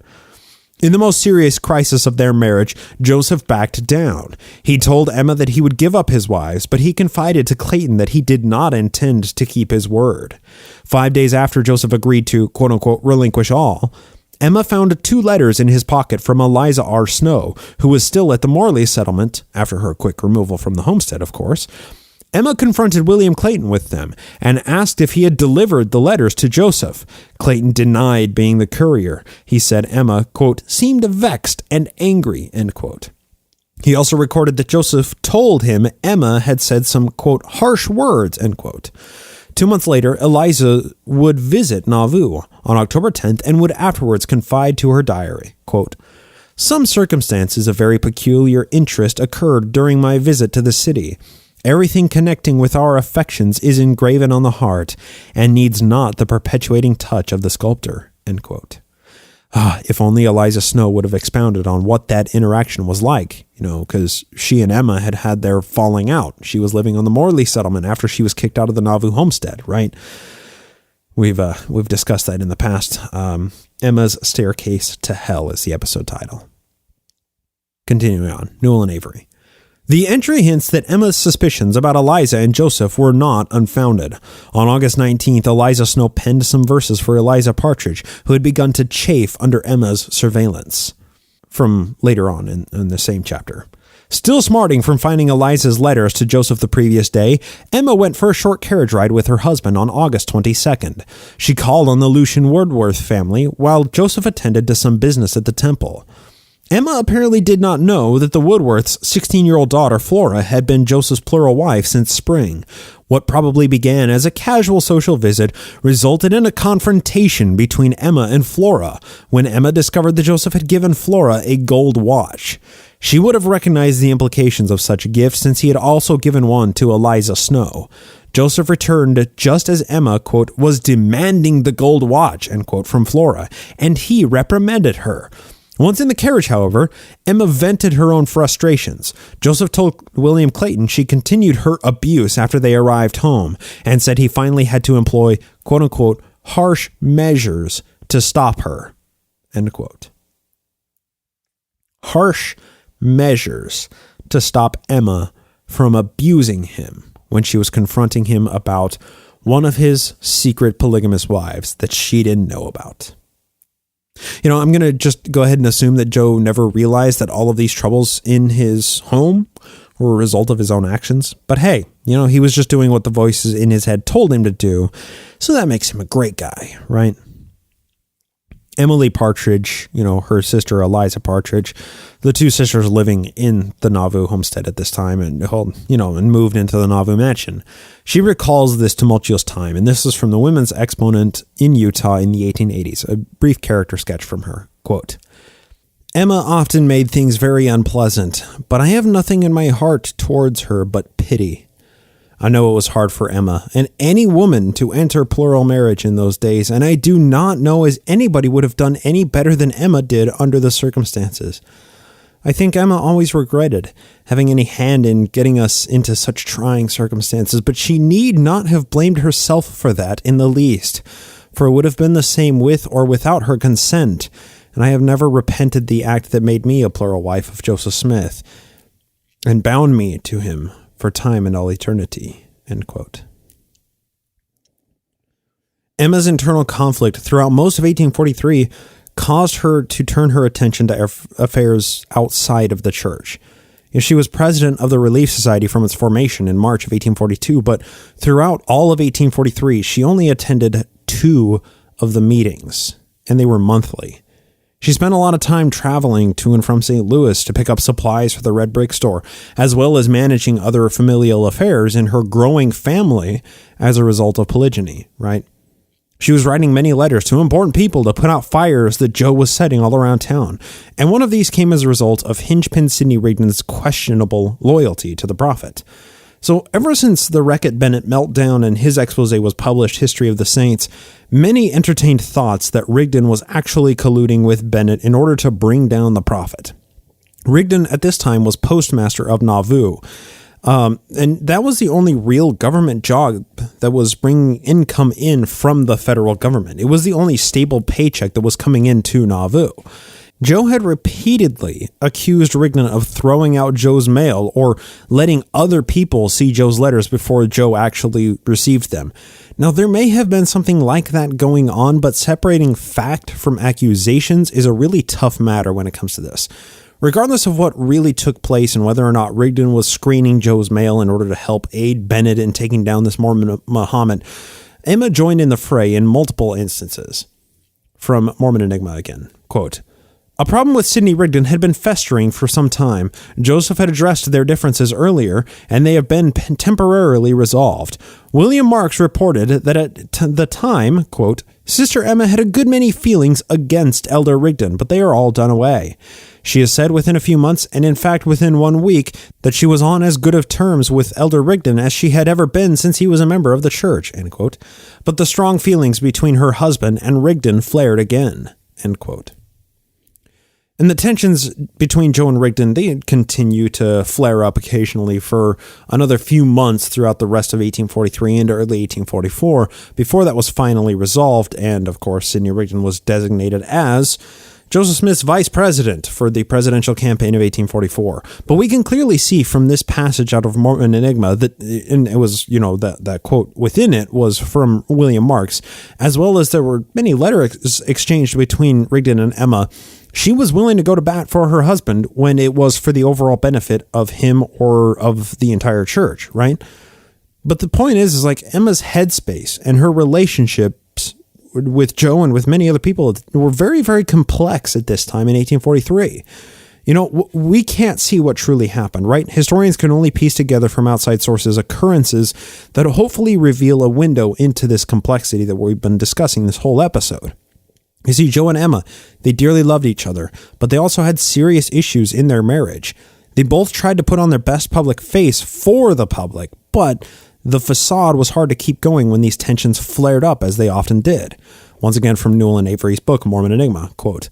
In the most serious crisis of their marriage, Joseph backed down. He told Emma that he would give up his wives, but he confided to Clayton that he did not intend to keep his word. 5 days after Joseph agreed to, quote-unquote, relinquish all, Emma found 2 letters in his pocket from Eliza R. Snow, who was still at the Morley settlement, after her quick removal from the homestead, of course. Emma confronted William Clayton with them and asked if he had delivered the letters to Joseph. Clayton denied being the courier. He said Emma, quote, seemed vexed and angry, end quote. He also recorded that Joseph told him Emma had said some, quote, harsh words, end quote. 2 months later, Eliza would visit Nauvoo on October 10th and would afterwards confide to her diary, quote, some circumstances of very peculiar interest occurred during my visit to the city. Everything connecting with our affections is engraven on the heart and needs not the perpetuating touch of the sculptor, end quote. If only Eliza Snow would have expounded on what that interaction was like, because she and Emma had had their falling out. She was living on the Morley settlement after she was kicked out of the Nauvoo homestead, right? We've discussed that in the past. Emma's Staircase to Hell is the episode title. Continuing on, Newell and Avery. The entry hints that Emma's suspicions about Eliza and Joseph were not unfounded. On August 19th, Eliza Snow penned some verses for Eliza Partridge, who had begun to chafe under Emma's surveillance. From later on in the same chapter. Still smarting from finding Eliza's letters to Joseph the previous day, Emma went for a short carriage ride with her husband on August 22nd. She called on the Lucian Wordworth family while Joseph attended to some business at the temple. Emma apparently did not know that the Woodworths' 16-year-old daughter, Flora, had been Joseph's plural wife since spring. What probably began as a casual social visit resulted in a confrontation between Emma and Flora when Emma discovered that Joseph had given Flora a gold watch. She would have recognized the implications of such a gift since he had also given one to Eliza Snow. Joseph returned just as Emma, quote, was demanding the gold watch, end quote, from Flora, and he reprimanded her. Once in the carriage, however, Emma vented her own frustrations. Joseph told William Clayton she continued her abuse after they arrived home and said he finally had to employ, quote unquote, harsh measures to stop her, end quote. Harsh measures to stop Emma from abusing him when she was confronting him about one of his secret polygamous wives that she didn't know about. You know, I'm going to just go ahead and assume that Joe never realized that all of these troubles in his home were a result of his own actions. But hey, you know, he was just doing what the voices in his head told him to do. So that makes him a great guy, right? Emily Partridge, you know, her sister Eliza Partridge, the two sisters living in the Nauvoo homestead at this time and moved into the Nauvoo Mansion. She recalls this tumultuous time, and this is from the Women's Exponent in Utah in the 1880s, a brief character sketch from her. Quote, Emma often made things very unpleasant, but I have nothing in my heart towards her but pity. I know it was hard for Emma and any woman to enter plural marriage in those days, and I do not know as anybody would have done any better than Emma did under the circumstances. I think Emma always regretted having any hand in getting us into such trying circumstances, but she need not have blamed herself for that in the least, for it would have been the same with or without her consent, and I have never repented the act that made me a plural wife of Joseph Smith and bound me to him for time and all eternity, end quote. Emma's internal conflict throughout most of 1843 caused her to turn her attention to affairs outside of the church. She was president of the Relief Society from its formation in March of 1842, but throughout all of 1843, she only attended 2 of the meetings, and they were monthly. She spent a lot of time traveling to and from St. Louis to pick up supplies for the Red Brick Store, as well as managing other familial affairs in her growing family as a result of polygyny, right? She was writing many letters to important people to put out fires that Joe was setting all around town, and one of these came as a result of Hingepin Sidney Rigdon's questionable loyalty to the prophet. So ever since the Reckitt Bennett meltdown and his expose was published, History of the Saints, many entertained thoughts that Rigdon was actually colluding with Bennett in order to bring down the prophet. Rigdon at this time was postmaster of Nauvoo, and that was the only real government job that was bringing income in from the federal government. It was the only stable paycheck that was coming into Nauvoo. Joe had repeatedly accused Rigdon of throwing out Joe's mail or letting other people see Joe's letters before Joe actually received them. Now, there may have been something like that going on, but separating fact from accusations is a really tough matter when it comes to this. Regardless of what really took place and whether or not Rigdon was screening Joe's mail in order to help aid Bennett in taking down this Mormon Muhammad, Emma joined in the fray in multiple instances. From Mormon Enigma again, quote, a problem with Sidney Rigdon had been festering for some time. Joseph had addressed their differences earlier, and they have been temporarily resolved. William Marks reported that at the time, quote, Sister Emma had a good many feelings against Elder Rigdon, but they are all done away. She has said within a few months, and in fact within 1 week, that she was on as good of terms with Elder Rigdon as she had ever been since he was a member of the church, end quote. But the strong feelings between her husband and Rigdon flared again, end quote. And the tensions between Joe and Rigdon, they continue to flare up occasionally for another few months throughout the rest of 1843 into early 1844, before that was finally resolved, and of course Sidney Rigdon was designated as Joseph Smith's vice president for the presidential campaign of 1844. But we can clearly see from this passage out of Mormon Enigma that, and it was, that quote within it was from William Marks, as well as there were many letters exchanged between Rigdon and Emma. She was willing to go to bat for her husband when it was for the overall benefit of him or of the entire church, right? But the point is like Emma's headspace and her relationships with Joe and with many other people were very, very complex at this time in 1843. We can't see what truly happened, right? Historians can only piece together from outside sources occurrences that hopefully reveal a window into this complexity that we've been discussing this whole episode. You see, Joe and Emma, they dearly loved each other, but they also had serious issues in their marriage. They both tried to put on their best public face for the public, but the facade was hard to keep going when these tensions flared up, as they often did. Once again, from Newell and Avery's book, Mormon Enigma, quote,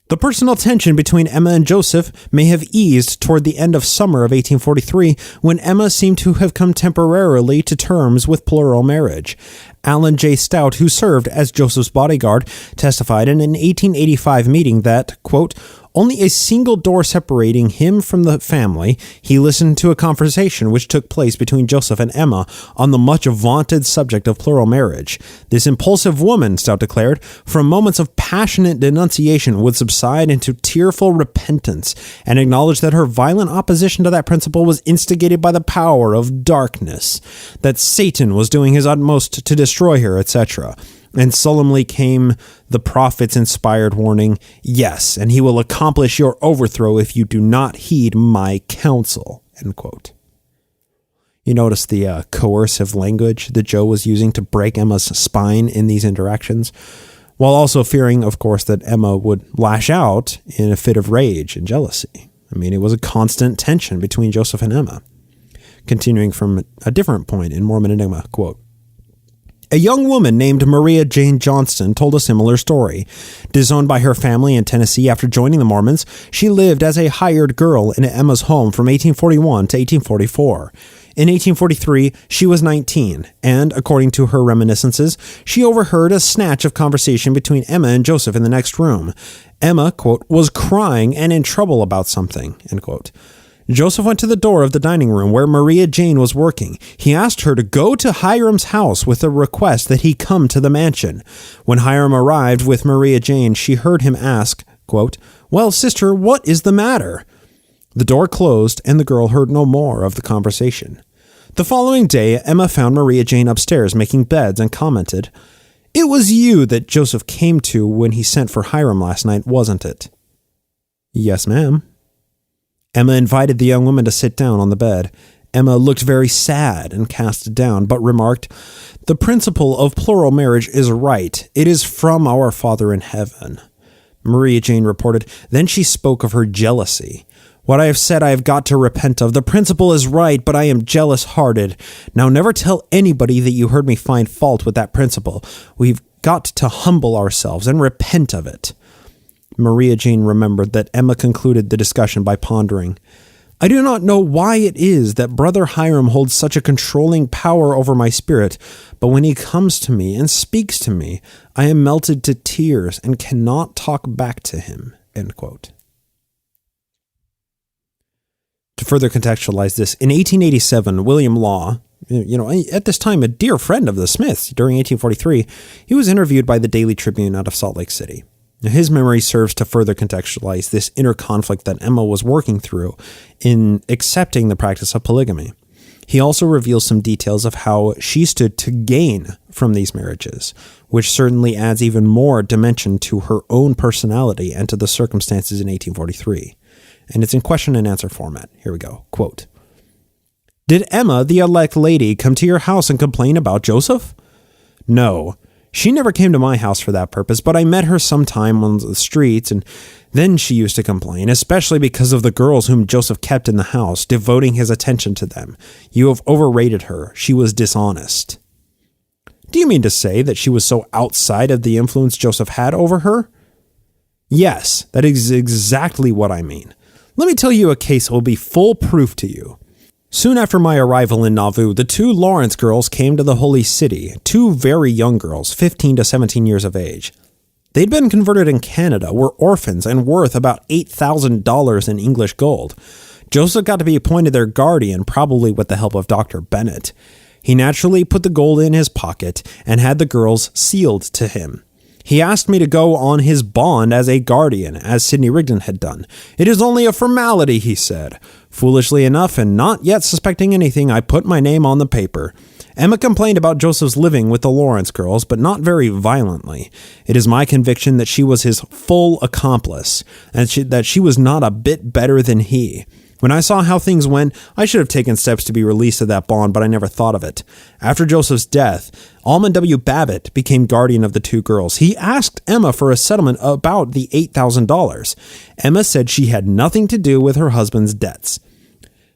"The personal tension between Emma and Joseph may have eased toward the end of summer of 1843, when Emma seemed to have come temporarily to terms with plural marriage. Alan J. Stout, who served as Joseph's bodyguard, testified in an 1885 meeting that, quote, only a single door separating him from the family, he listened to a conversation which took place between Joseph and Emma on the much vaunted subject of plural marriage. This impulsive woman, Stout declared, from moments of passionate denunciation would subside into tearful repentance and acknowledge that her violent opposition to that principle was instigated by the power of darkness, that Satan was doing his utmost to destroy her, etc. And solemnly came the prophet's inspired warning, yes, and he will accomplish your overthrow if you do not heed my counsel," end quote. You notice the coercive language that Joe was using to break Emma's spine in these interactions, while also fearing, of course, that Emma would lash out in a fit of rage and jealousy. I mean, it was a constant tension between Joseph and Emma. Continuing from a different point in Mormon Enigma, quote, "A young woman named Maria Jane Johnston told a similar story. Disowned by her family in Tennessee after joining the Mormons, she lived as a hired girl in Emma's home from 1841 to 1844. In 1843, she was 19, and, according to her reminiscences, she overheard a snatch of conversation between Emma and Joseph in the next room. Emma, quote, was crying and in trouble about something," end quote. Joseph went to the door of the dining room where Maria Jane was working. He asked her to go to Hiram's house with a request that he come to the mansion. When Hiram arrived with Maria Jane, she heard him ask, quote, "Well, sister, what is the matter?" The door closed, and the girl heard no more of the conversation. The following day, Emma found Maria Jane upstairs making beds and commented, "It was you that Joseph came to when he sent for Hiram last night, wasn't it?" "Yes, ma'am." Emma invited the young woman to sit down on the bed. Emma looked very sad and cast down, but remarked, "The principle of plural marriage is right. It is from our Father in heaven." Maria Jane reported, "Then she spoke of her jealousy. What I have said I have got to repent of. The principle is right, but I am jealous-hearted. Now never tell anybody that you heard me find fault with that principle. We've got to humble ourselves and repent of it." Maria Jane remembered that Emma concluded the discussion by pondering, "I do not know why it is that Brother Hiram holds such a controlling power over my spirit, but when he comes to me and speaks to me, I am melted to tears and cannot talk back to him," end quote. To further contextualize this, in 1887, William Law, at this time a dear friend of the Smiths during 1843, he was interviewed by the Daily Tribune out of Salt Lake City. His memory serves to further contextualize this inner conflict that Emma was working through in accepting the practice of polygamy. He also reveals some details of how she stood to gain from these marriages, which certainly adds even more dimension to her own personality and to the circumstances in 1843. And it's in question and answer format. Here we go. Quote, "Did Emma, the elect lady, come to your house and complain about Joseph?" "No. She never came to my house for that purpose, but I met her sometime on the streets, and then she used to complain, especially because of the girls whom Joseph kept in the house, devoting his attention to them. You have overrated her. She was dishonest." "Do you mean to say that she was so outside of the influence Joseph had over her?" "Yes, that is exactly what I mean. Let me tell you a case that will be full proof to you. Soon after my arrival in Nauvoo, the two Lawrence girls came to the Holy City, two very young girls, 15 to 17 years of age. They'd been converted in Canada, were orphans, and worth about $8,000 in English gold. Joseph got to be appointed their guardian, probably with the help of Dr. Bennett. He naturally put the gold in his pocket and had the girls sealed to him. He asked me to go on his bond as a guardian, as Sidney Rigdon had done. "It is only a formality," he said. Foolishly enough, and not yet suspecting anything, I put my name on the paper. Emma complained about Joseph's living with the Lawrence girls, but not very violently. It is my conviction that she was his full accomplice, and that she was not a bit better than he. When I saw how things went, I should have taken steps to be released of that bond, but I never thought of it. After Joseph's death, Almond W. Babbitt became guardian of the two girls. He asked Emma for a settlement about the $8,000. Emma said she had nothing to do with her husband's debts.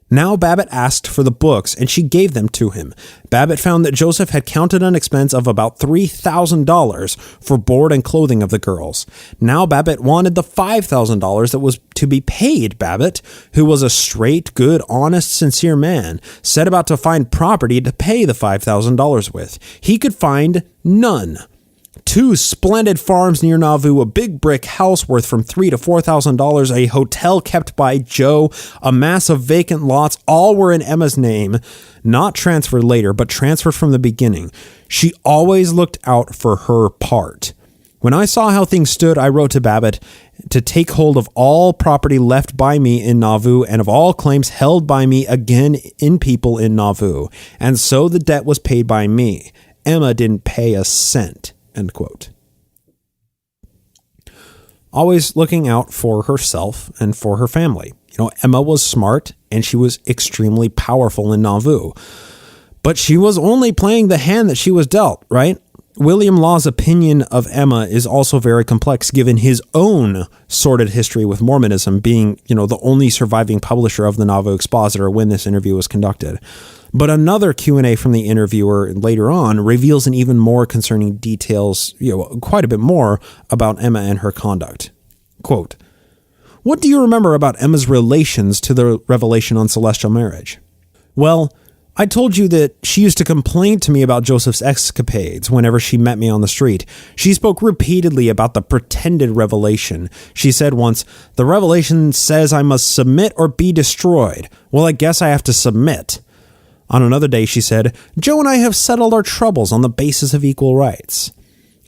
Now Babbitt asked for the books, and she gave them to him. Babbitt found that Joseph had counted an expense of about $3,000 for board and clothing of the girls. Now Babbitt wanted the $5,000 that was to be paid. Babbitt, who was a straight, good, honest, sincere man, set about to find property to pay the $5,000 with. He could find none. 2 splendid farms near Nauvoo, a big brick house worth from $3,000 to $4,000, a hotel kept by Joe, a mass of vacant lots, all were in Emma's name, not transferred later, but transferred from the beginning. She always looked out for her part. When I saw how things stood, I wrote to Babbitt to take hold of all property left by me in Nauvoo and of all claims held by me again in people in Nauvoo. And so the debt was paid by me. Emma didn't pay a cent. End quote. Always looking out for herself and for her family. Emma was smart and she was extremely powerful in Nauvoo. But she was only playing the hand that she was dealt, right? William Law's opinion of Emma is also very complex, given his own sordid history with Mormonism, being, the only surviving publisher of the Nauvoo Expositor when this interview was conducted. But another Q&A from the interviewer later on reveals an even more concerning details, quite a bit more about Emma and her conduct. Quote, "What do you remember about Emma's relations to the revelation on celestial marriage?" "Well, I told you that she used to complain to me about Joseph's escapades whenever she met me on the street. She spoke repeatedly about the pretended revelation. She said once, 'The revelation says I must submit or be destroyed. Well, I guess I have to submit.' On another day, she said, 'Joe and I have settled our troubles on the basis of equal rights.'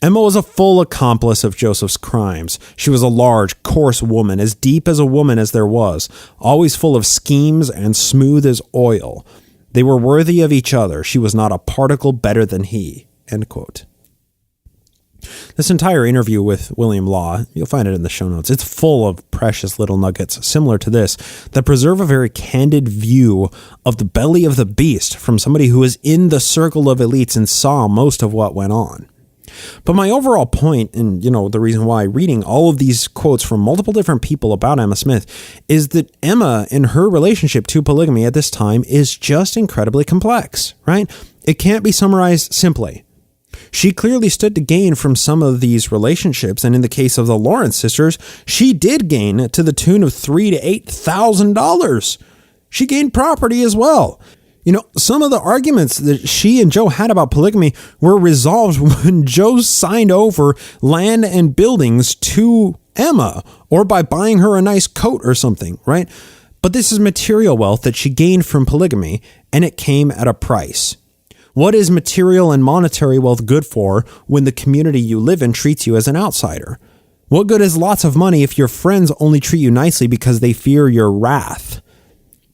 Emma was a full accomplice of Joseph's crimes. She was a large, coarse woman, as deep as a woman as there was, always full of schemes and smooth as oil. They were worthy of each other. She was not a particle better than he." End quote. This entire interview with William Law, you'll find it in the show notes. It's full of precious little nuggets similar to this that preserve a very candid view of the belly of the beast from somebody who was in the circle of elites and saw most of what went on. But my overall point, and the reason why reading all of these quotes from multiple different people about Emma Smith, is that Emma and her relationship to polygamy at this time is just incredibly complex, right? It can't be summarized simply. She clearly stood to gain from some of these relationships, and in the case of the Lawrence sisters, she did gain to the tune of $3,000 to $8,000. She gained property as well. Some of the arguments that she and Joe had about polygamy were resolved when Joe signed over land and buildings to Emma, or by buying her a nice coat or something, right? But this is material wealth that she gained from polygamy, and it came at a price. What is material and monetary wealth good for when the community you live in treats you as an outsider? What good is lots of money if your friends only treat you nicely because they fear your wrath?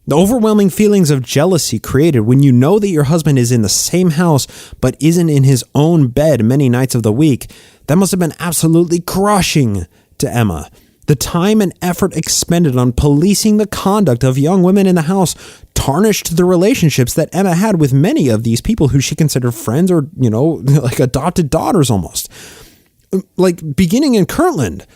The overwhelming feelings of jealousy created when you know that your husband is in the same house but isn't in his own bed many nights of the week, that must have been absolutely crushing to Emma. The time and effort expended on policing the conduct of young women in the house tarnished the relationships that Emma had with many of these people who she considered friends or, like adopted daughters almost. Like beginning in Kirtland,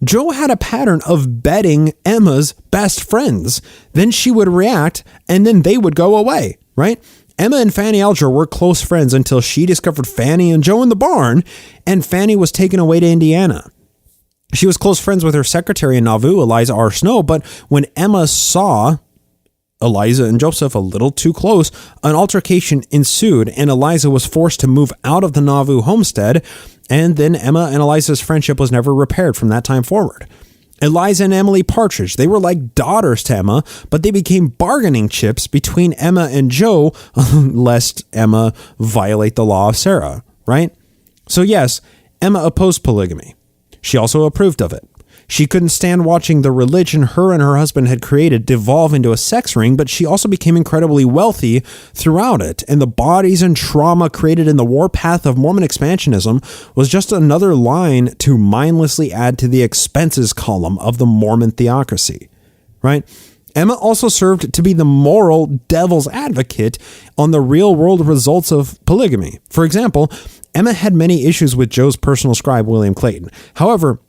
Joe had a pattern of betting Emma's best friends. Then she would react and then they would go away, right? Emma and Fanny Alger were close friends until she discovered Fanny and Joe in the barn, and Fanny was taken away to Indiana. She was close friends with her secretary in Nauvoo, Eliza R. Snow, but when Emma saw Eliza and Joseph a little too close, an altercation ensued, and Eliza was forced to move out of the Nauvoo homestead, and then Emma and Eliza's friendship was never repaired from that time forward. Eliza and Emily Partridge, they were like daughters to Emma, but they became bargaining chips between Emma and Joe, lest Emma violate the law of Sarah, right? So yes, Emma opposed polygamy. She also approved of it. She couldn't stand watching the religion her and her husband had created devolve into a sex ring, but she also became incredibly wealthy throughout it. And the bodies and trauma created in the warpath of Mormon expansionism was just another line to mindlessly add to the expenses column of the Mormon theocracy, right? Emma also served to be the moral devil's advocate on the real-world results of polygamy. For example, Emma had many issues with Joe's personal scribe, William Clayton. However,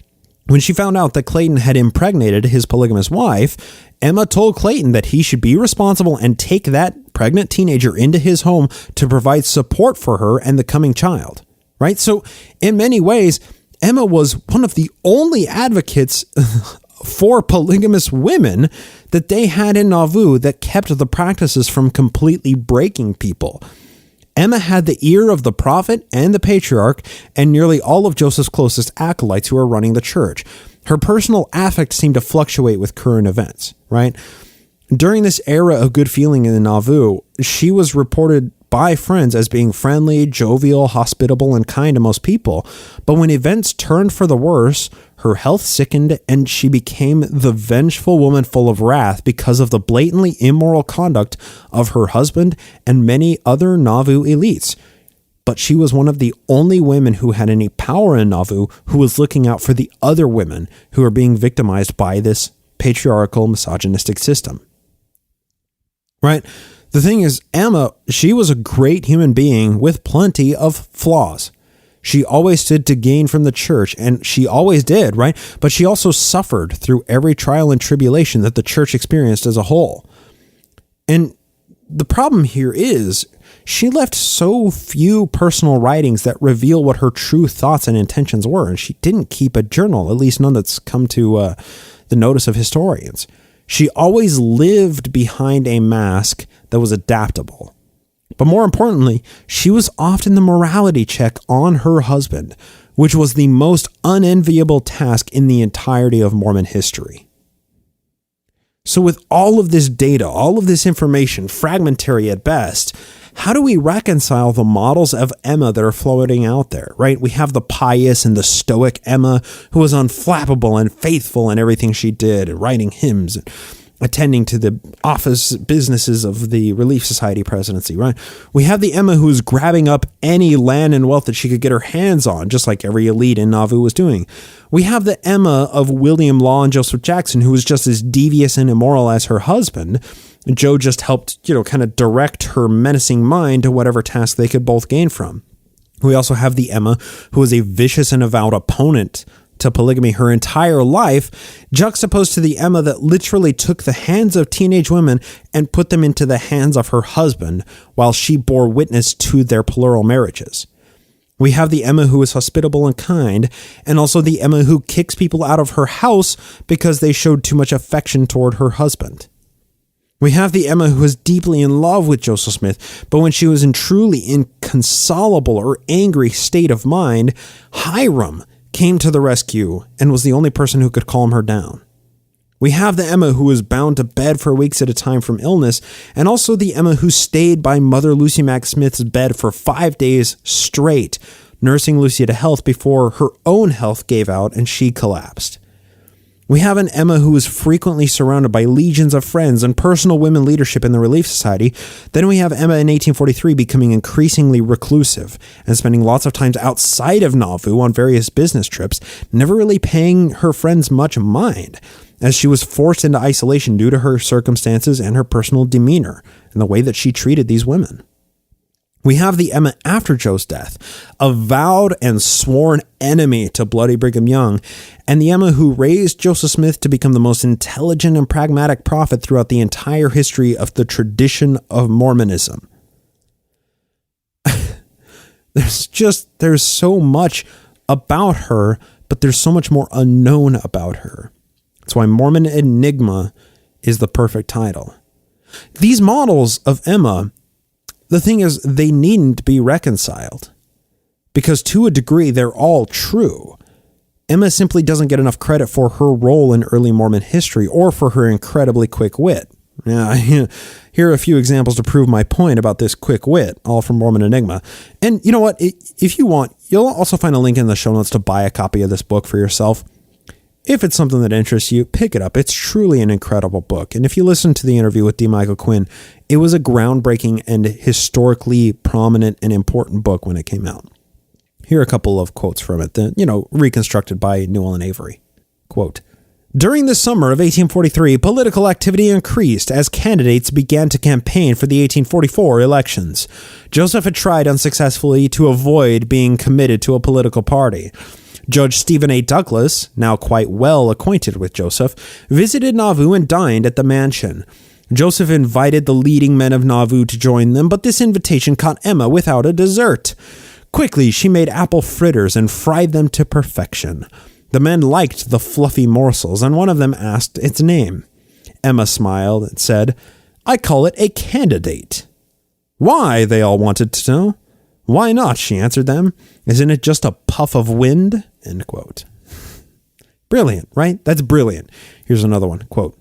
when she found out that Clayton had impregnated his polygamous wife, Emma told Clayton that he should be responsible and take that pregnant teenager into his home to provide support for her and the coming child, right? So in many ways, Emma was one of the only advocates for polygamous women that they had in Nauvoo that kept the practices from completely breaking people. Emma had the ear of the prophet and the patriarch and nearly all of Joseph's closest acolytes who were running the church. Her personal affect seemed to fluctuate with current events, right? During this era of good feeling in Nauvoo, she was reported by friends as being friendly, jovial, hospitable, and kind to most people. But when events turned for the worse, her health sickened and she became the vengeful woman full of wrath because of the blatantly immoral conduct of her husband and many other Nauvoo elites. But she was one of the only women who had any power in Nauvoo who was looking out for the other women who were being victimized by this patriarchal, misogynistic system. Right? The thing is, Emma, she was a great human being with plenty of flaws. She always stood to gain from the church, and she always did, right? But she also suffered through every trial and tribulation that the church experienced as a whole. And the problem here is she left so few personal writings that reveal what her true thoughts and intentions were, and she didn't keep a journal, at least none that's come to the notice of historians. She always lived behind a mask that was adaptable. But more importantly, she was often the morality check on her husband, which was the most unenviable task in the entirety of Mormon history. So with all of this data, all of this information, fragmentary at best, how do we reconcile the models of Emma that are floating out there, right? We have the pious and the stoic Emma who was unflappable and faithful in everything she did, and writing hymns and attending to the office businesses of the Relief Society presidency, right? We have the Emma who was grabbing up any land and wealth that she could get her hands on, just like every elite in Nauvoo was doing. We have the Emma of William Law and Joseph Jackson, who was just as devious and immoral as her husband. Joe just helped, kind of direct her menacing mind to whatever task they could both gain from. We also have the Emma who was a vicious and avowed opponent to polygamy her entire life, juxtaposed to the Emma that literally took the hands of teenage women and put them into the hands of her husband while she bore witness to their plural marriages. We have the Emma who is hospitable and kind, and also the Emma who kicks people out of her house because they showed too much affection toward her husband. We have the Emma who was deeply in love with Joseph Smith, but when she was in truly inconsolable or angry state of mind, Hiram came to the rescue and was the only person who could calm her down. We have the Emma who was bound to bed for weeks at a time from illness, and also the Emma who stayed by Mother Lucy Mack Smith's bed for 5 days straight, nursing Lucy to health before her own health gave out and she collapsed. We have an Emma who was frequently surrounded by legions of friends and personal women leadership in the Relief Society. Then we have Emma in 1843 becoming increasingly reclusive and spending lots of time outside of Nauvoo on various business trips, never really paying her friends much mind, as she was forced into isolation due to her circumstances and her personal demeanor and the way that she treated these women. We have the Emma after Joe's death, a vowed and sworn enemy to bloody Brigham Young, and the Emma who raised Joseph Smith to become the most intelligent and pragmatic prophet throughout the entire history of the tradition of Mormonism. There's so much about her, but there's so much more unknown about her. That's why Mormon Enigma is the perfect title. These models of Emma, the thing is, they needn't be reconciled, because to a degree, they're all true. Emma simply doesn't get enough credit for her role in early Mormon history or for her incredibly quick wit. Here are a few examples to prove my point about this quick wit, all from Mormon Enigma. And you know what? If you want, you'll also find a link in the show notes to buy a copy of this book for yourself. If it's something that interests you, pick it up. It's truly an incredible book. And if you listen to the interview with D. Michael Quinn, it was a groundbreaking and historically prominent and important book when it came out. Here are a couple of quotes from it, reconstructed by Newell and Avery. Quote, "During the summer of 1843, political activity increased as candidates began to campaign for the 1844 elections. Joseph had tried unsuccessfully to avoid being committed to a political party. Judge Stephen A. Douglas, now quite well acquainted with Joseph, visited Nauvoo and dined at the mansion. Joseph invited the leading men of Nauvoo to join them, but this invitation caught Emma without a dessert. Quickly, she made apple fritters and fried them to perfection. The men liked the fluffy morsels, and one of them asked its name. Emma smiled and said, 'I call it a candidate.' 'Why?' they all wanted to know. 'Why not?' she answered them. 'Isn't it just a puff of wind?'" End quote. Brilliant, right? That's brilliant. Here's another one. Quote,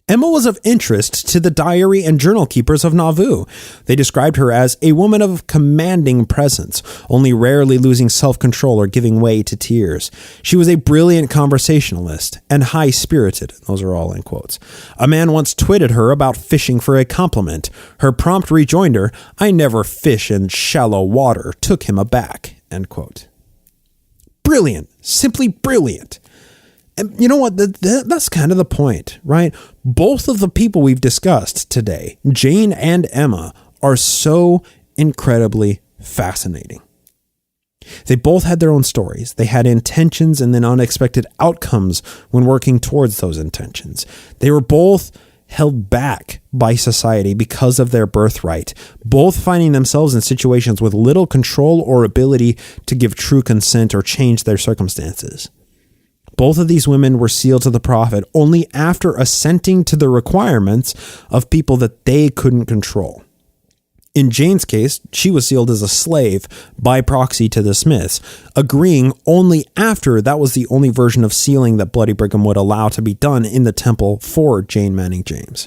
"Emma was of interest to the diary and journal keepers of Nauvoo. They described her as a woman of commanding presence, only rarely losing self-control or giving way to tears. She was a brilliant conversationalist and high-spirited." Those are all in quotes. "A man once twitted her about fishing for a compliment. Her prompt rejoinder, 'I never fish in shallow water,' took him aback." End quote. Brilliant. Simply brilliant. And you know what? That's kind of the point, right? Both of the people we've discussed today, Jane and Emma, are so incredibly fascinating. They both had their own stories. They had intentions and then unexpected outcomes when working towards those intentions. They were both held back by society because of their birthright, both finding themselves in situations with little control or ability to give true consent or change their circumstances. Both of these women were sealed to the prophet only after assenting to the requirements of people that they couldn't control. In Jane's case, she was sealed as a slave by proxy to the Smiths, agreeing only after that was the only version of sealing that Bloody Brigham would allow to be done in the temple for Jane Manning James.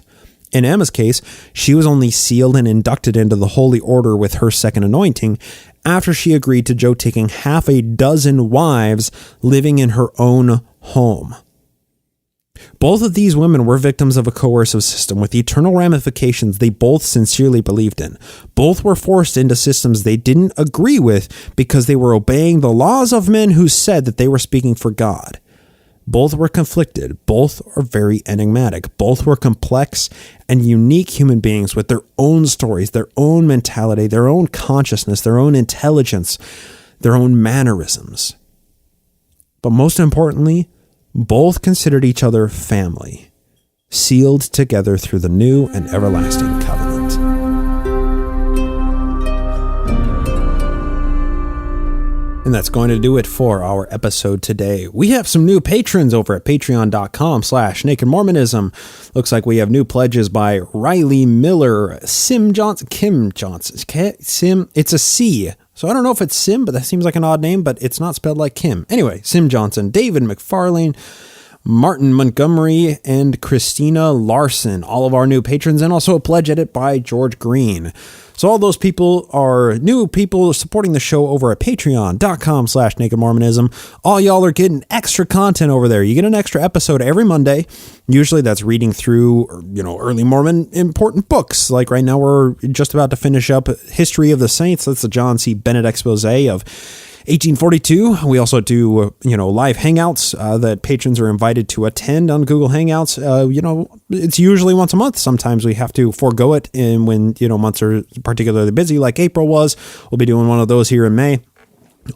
In Emma's case, she was only sealed and inducted into the holy order with her second anointing after she agreed to Joe taking half a dozen wives living in her own home. Both of these women were victims of a coercive system with eternal ramifications they both sincerely believed in. Both were forced into systems they didn't agree with because they were obeying the laws of men who said that they were speaking for God. Both were conflicted. Both are very enigmatic. Both were complex and unique human beings with their own stories, their own mentality, their own consciousness, their own intelligence, their own mannerisms. But most importantly, both considered each other family, sealed together through the new and everlasting covenant. And that's going to do it for our episode today. We have some new patrons over at patreon.com/nakedmormonism. Looks like we have new pledges by Riley Miller, Kim Johnson. Sim, it's a C. So I don't know if it's Sim, but that seems like an odd name, but it's not spelled like Kim. Anyway, Sim Johnson, David McFarlane, Martin Montgomery, and Christina Larson, all of our new patrons, and also a pledge edit by George Green. So all those people are new people supporting the show over at patreon.com/nakedmormonism. All y'all are getting extra content over there. You get an extra episode every Monday. Usually that's reading through, early Mormon important books. Like right now we're just about to finish up History of the Saints. That's the John C. Bennett expose of 1842. We also do, live hangouts that patrons are invited to attend on Google Hangouts. It's usually once a month. Sometimes we have to forego it when, months are particularly busy like April was. We'll be doing one of those here in May.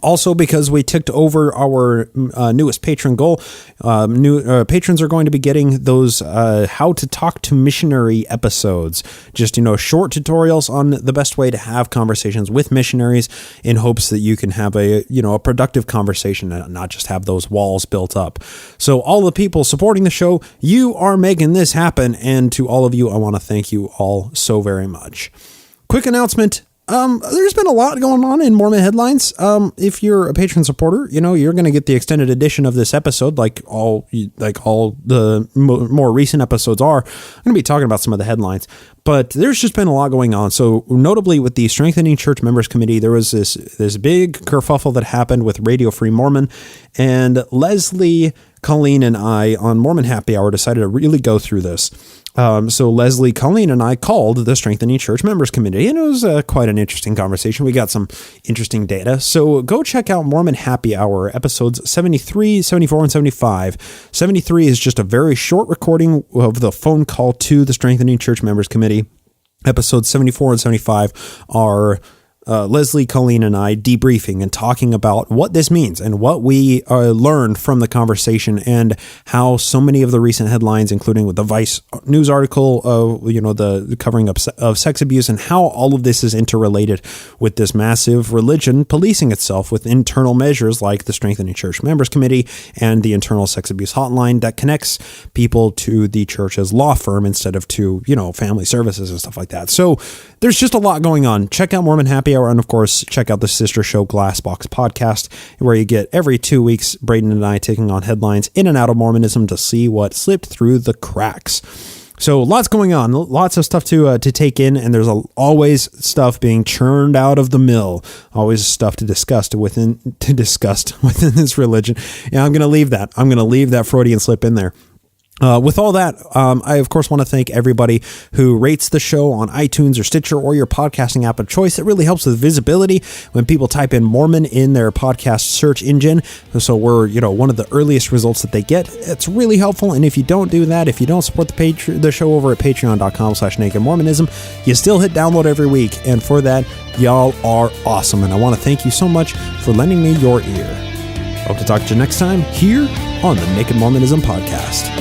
Also, because we ticked over our newest patron goal, new patrons are going to be getting those how to talk to missionary episodes. Just, short tutorials on the best way to have conversations with missionaries in hopes that you can have a productive conversation and not just have those walls built up. So all the people supporting the show, you are making this happen. And to all of you, I want to thank you all so very much. Quick announcement. There's been a lot going on in Mormon headlines. If you're a patron supporter, you're going to get the extended edition of this episode, like all the more recent episodes are. I'm going to be talking about some of the headlines, but there's just been a lot going on. So notably with the Strengthening Church Members Committee, there was this big kerfuffle that happened with Radio Free Mormon, and Leslie Colleen and I on Mormon Happy Hour decided to really go through this. So Leslie, Colleen, and I called the Strengthening Church Members Committee, and it was quite an interesting conversation. We got some interesting data. So go check out Mormon Happy Hour, episodes 73, 74, and 75. 73 is just a very short recording of the phone call to the Strengthening Church Members Committee. Episodes 74 and 75 are Leslie, Colleen, and I debriefing and talking about what this means and what we learned from the conversation, and how so many of the recent headlines, including with the Vice news article, the covering up of sex abuse, and how all of this is interrelated with this massive religion policing itself with internal measures like the Strengthening Church Members Committee and the internal sex abuse hotline that connects people to the church's law firm instead of to, family services and stuff like that. So there's just a lot going on. Check out Mormon Happy Hour, and of course, check out the sister show Glassbox Podcast, where you get every 2 weeks Braden and I taking on headlines in and out of Mormonism to see what slipped through the cracks. So lots going on, lots of stuff to take in, and there's always stuff being churned out of the mill, always stuff to discuss within this religion. Yeah, I'm going to leave that Freudian slip in there. With all that, I, of course, want to thank everybody who rates the show on iTunes or Stitcher or your podcasting app of choice. It really helps with visibility when people type in Mormon in their podcast search engine. So we're, one of the earliest results that they get. It's really helpful. And if you don't do that, if you don't support the show over at patreon.com/nakedmormonism, you still hit download every week. And for that, y'all are awesome. And I want to thank you so much for lending me your ear. Hope to talk to you next time here on the Naked Mormonism Podcast.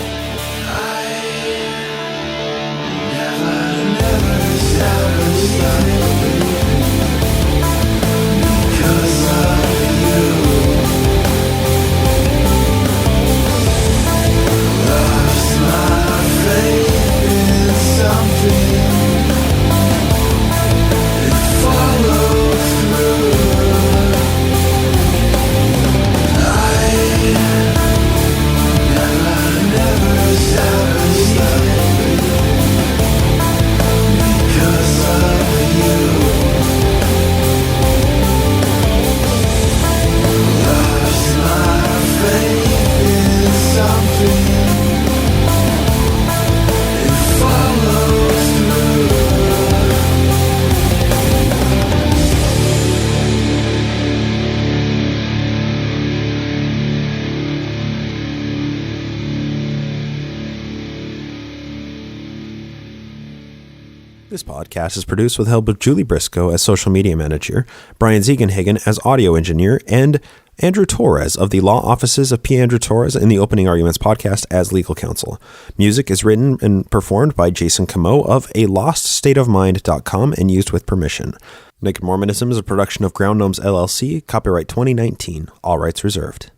This podcast is produced with the help of Julie Briscoe as social media manager, Brian Ziegenhagen as audio engineer, and Andrew Torres of the law offices of P. Andrew Torres in the Opening Arguments podcast as legal counsel. Music is written and performed by Jason Camo of aloststateofmind.com and used with permission. Naked Mormonism is a production of Ground Gnomes LLC, copyright 2019, all rights reserved.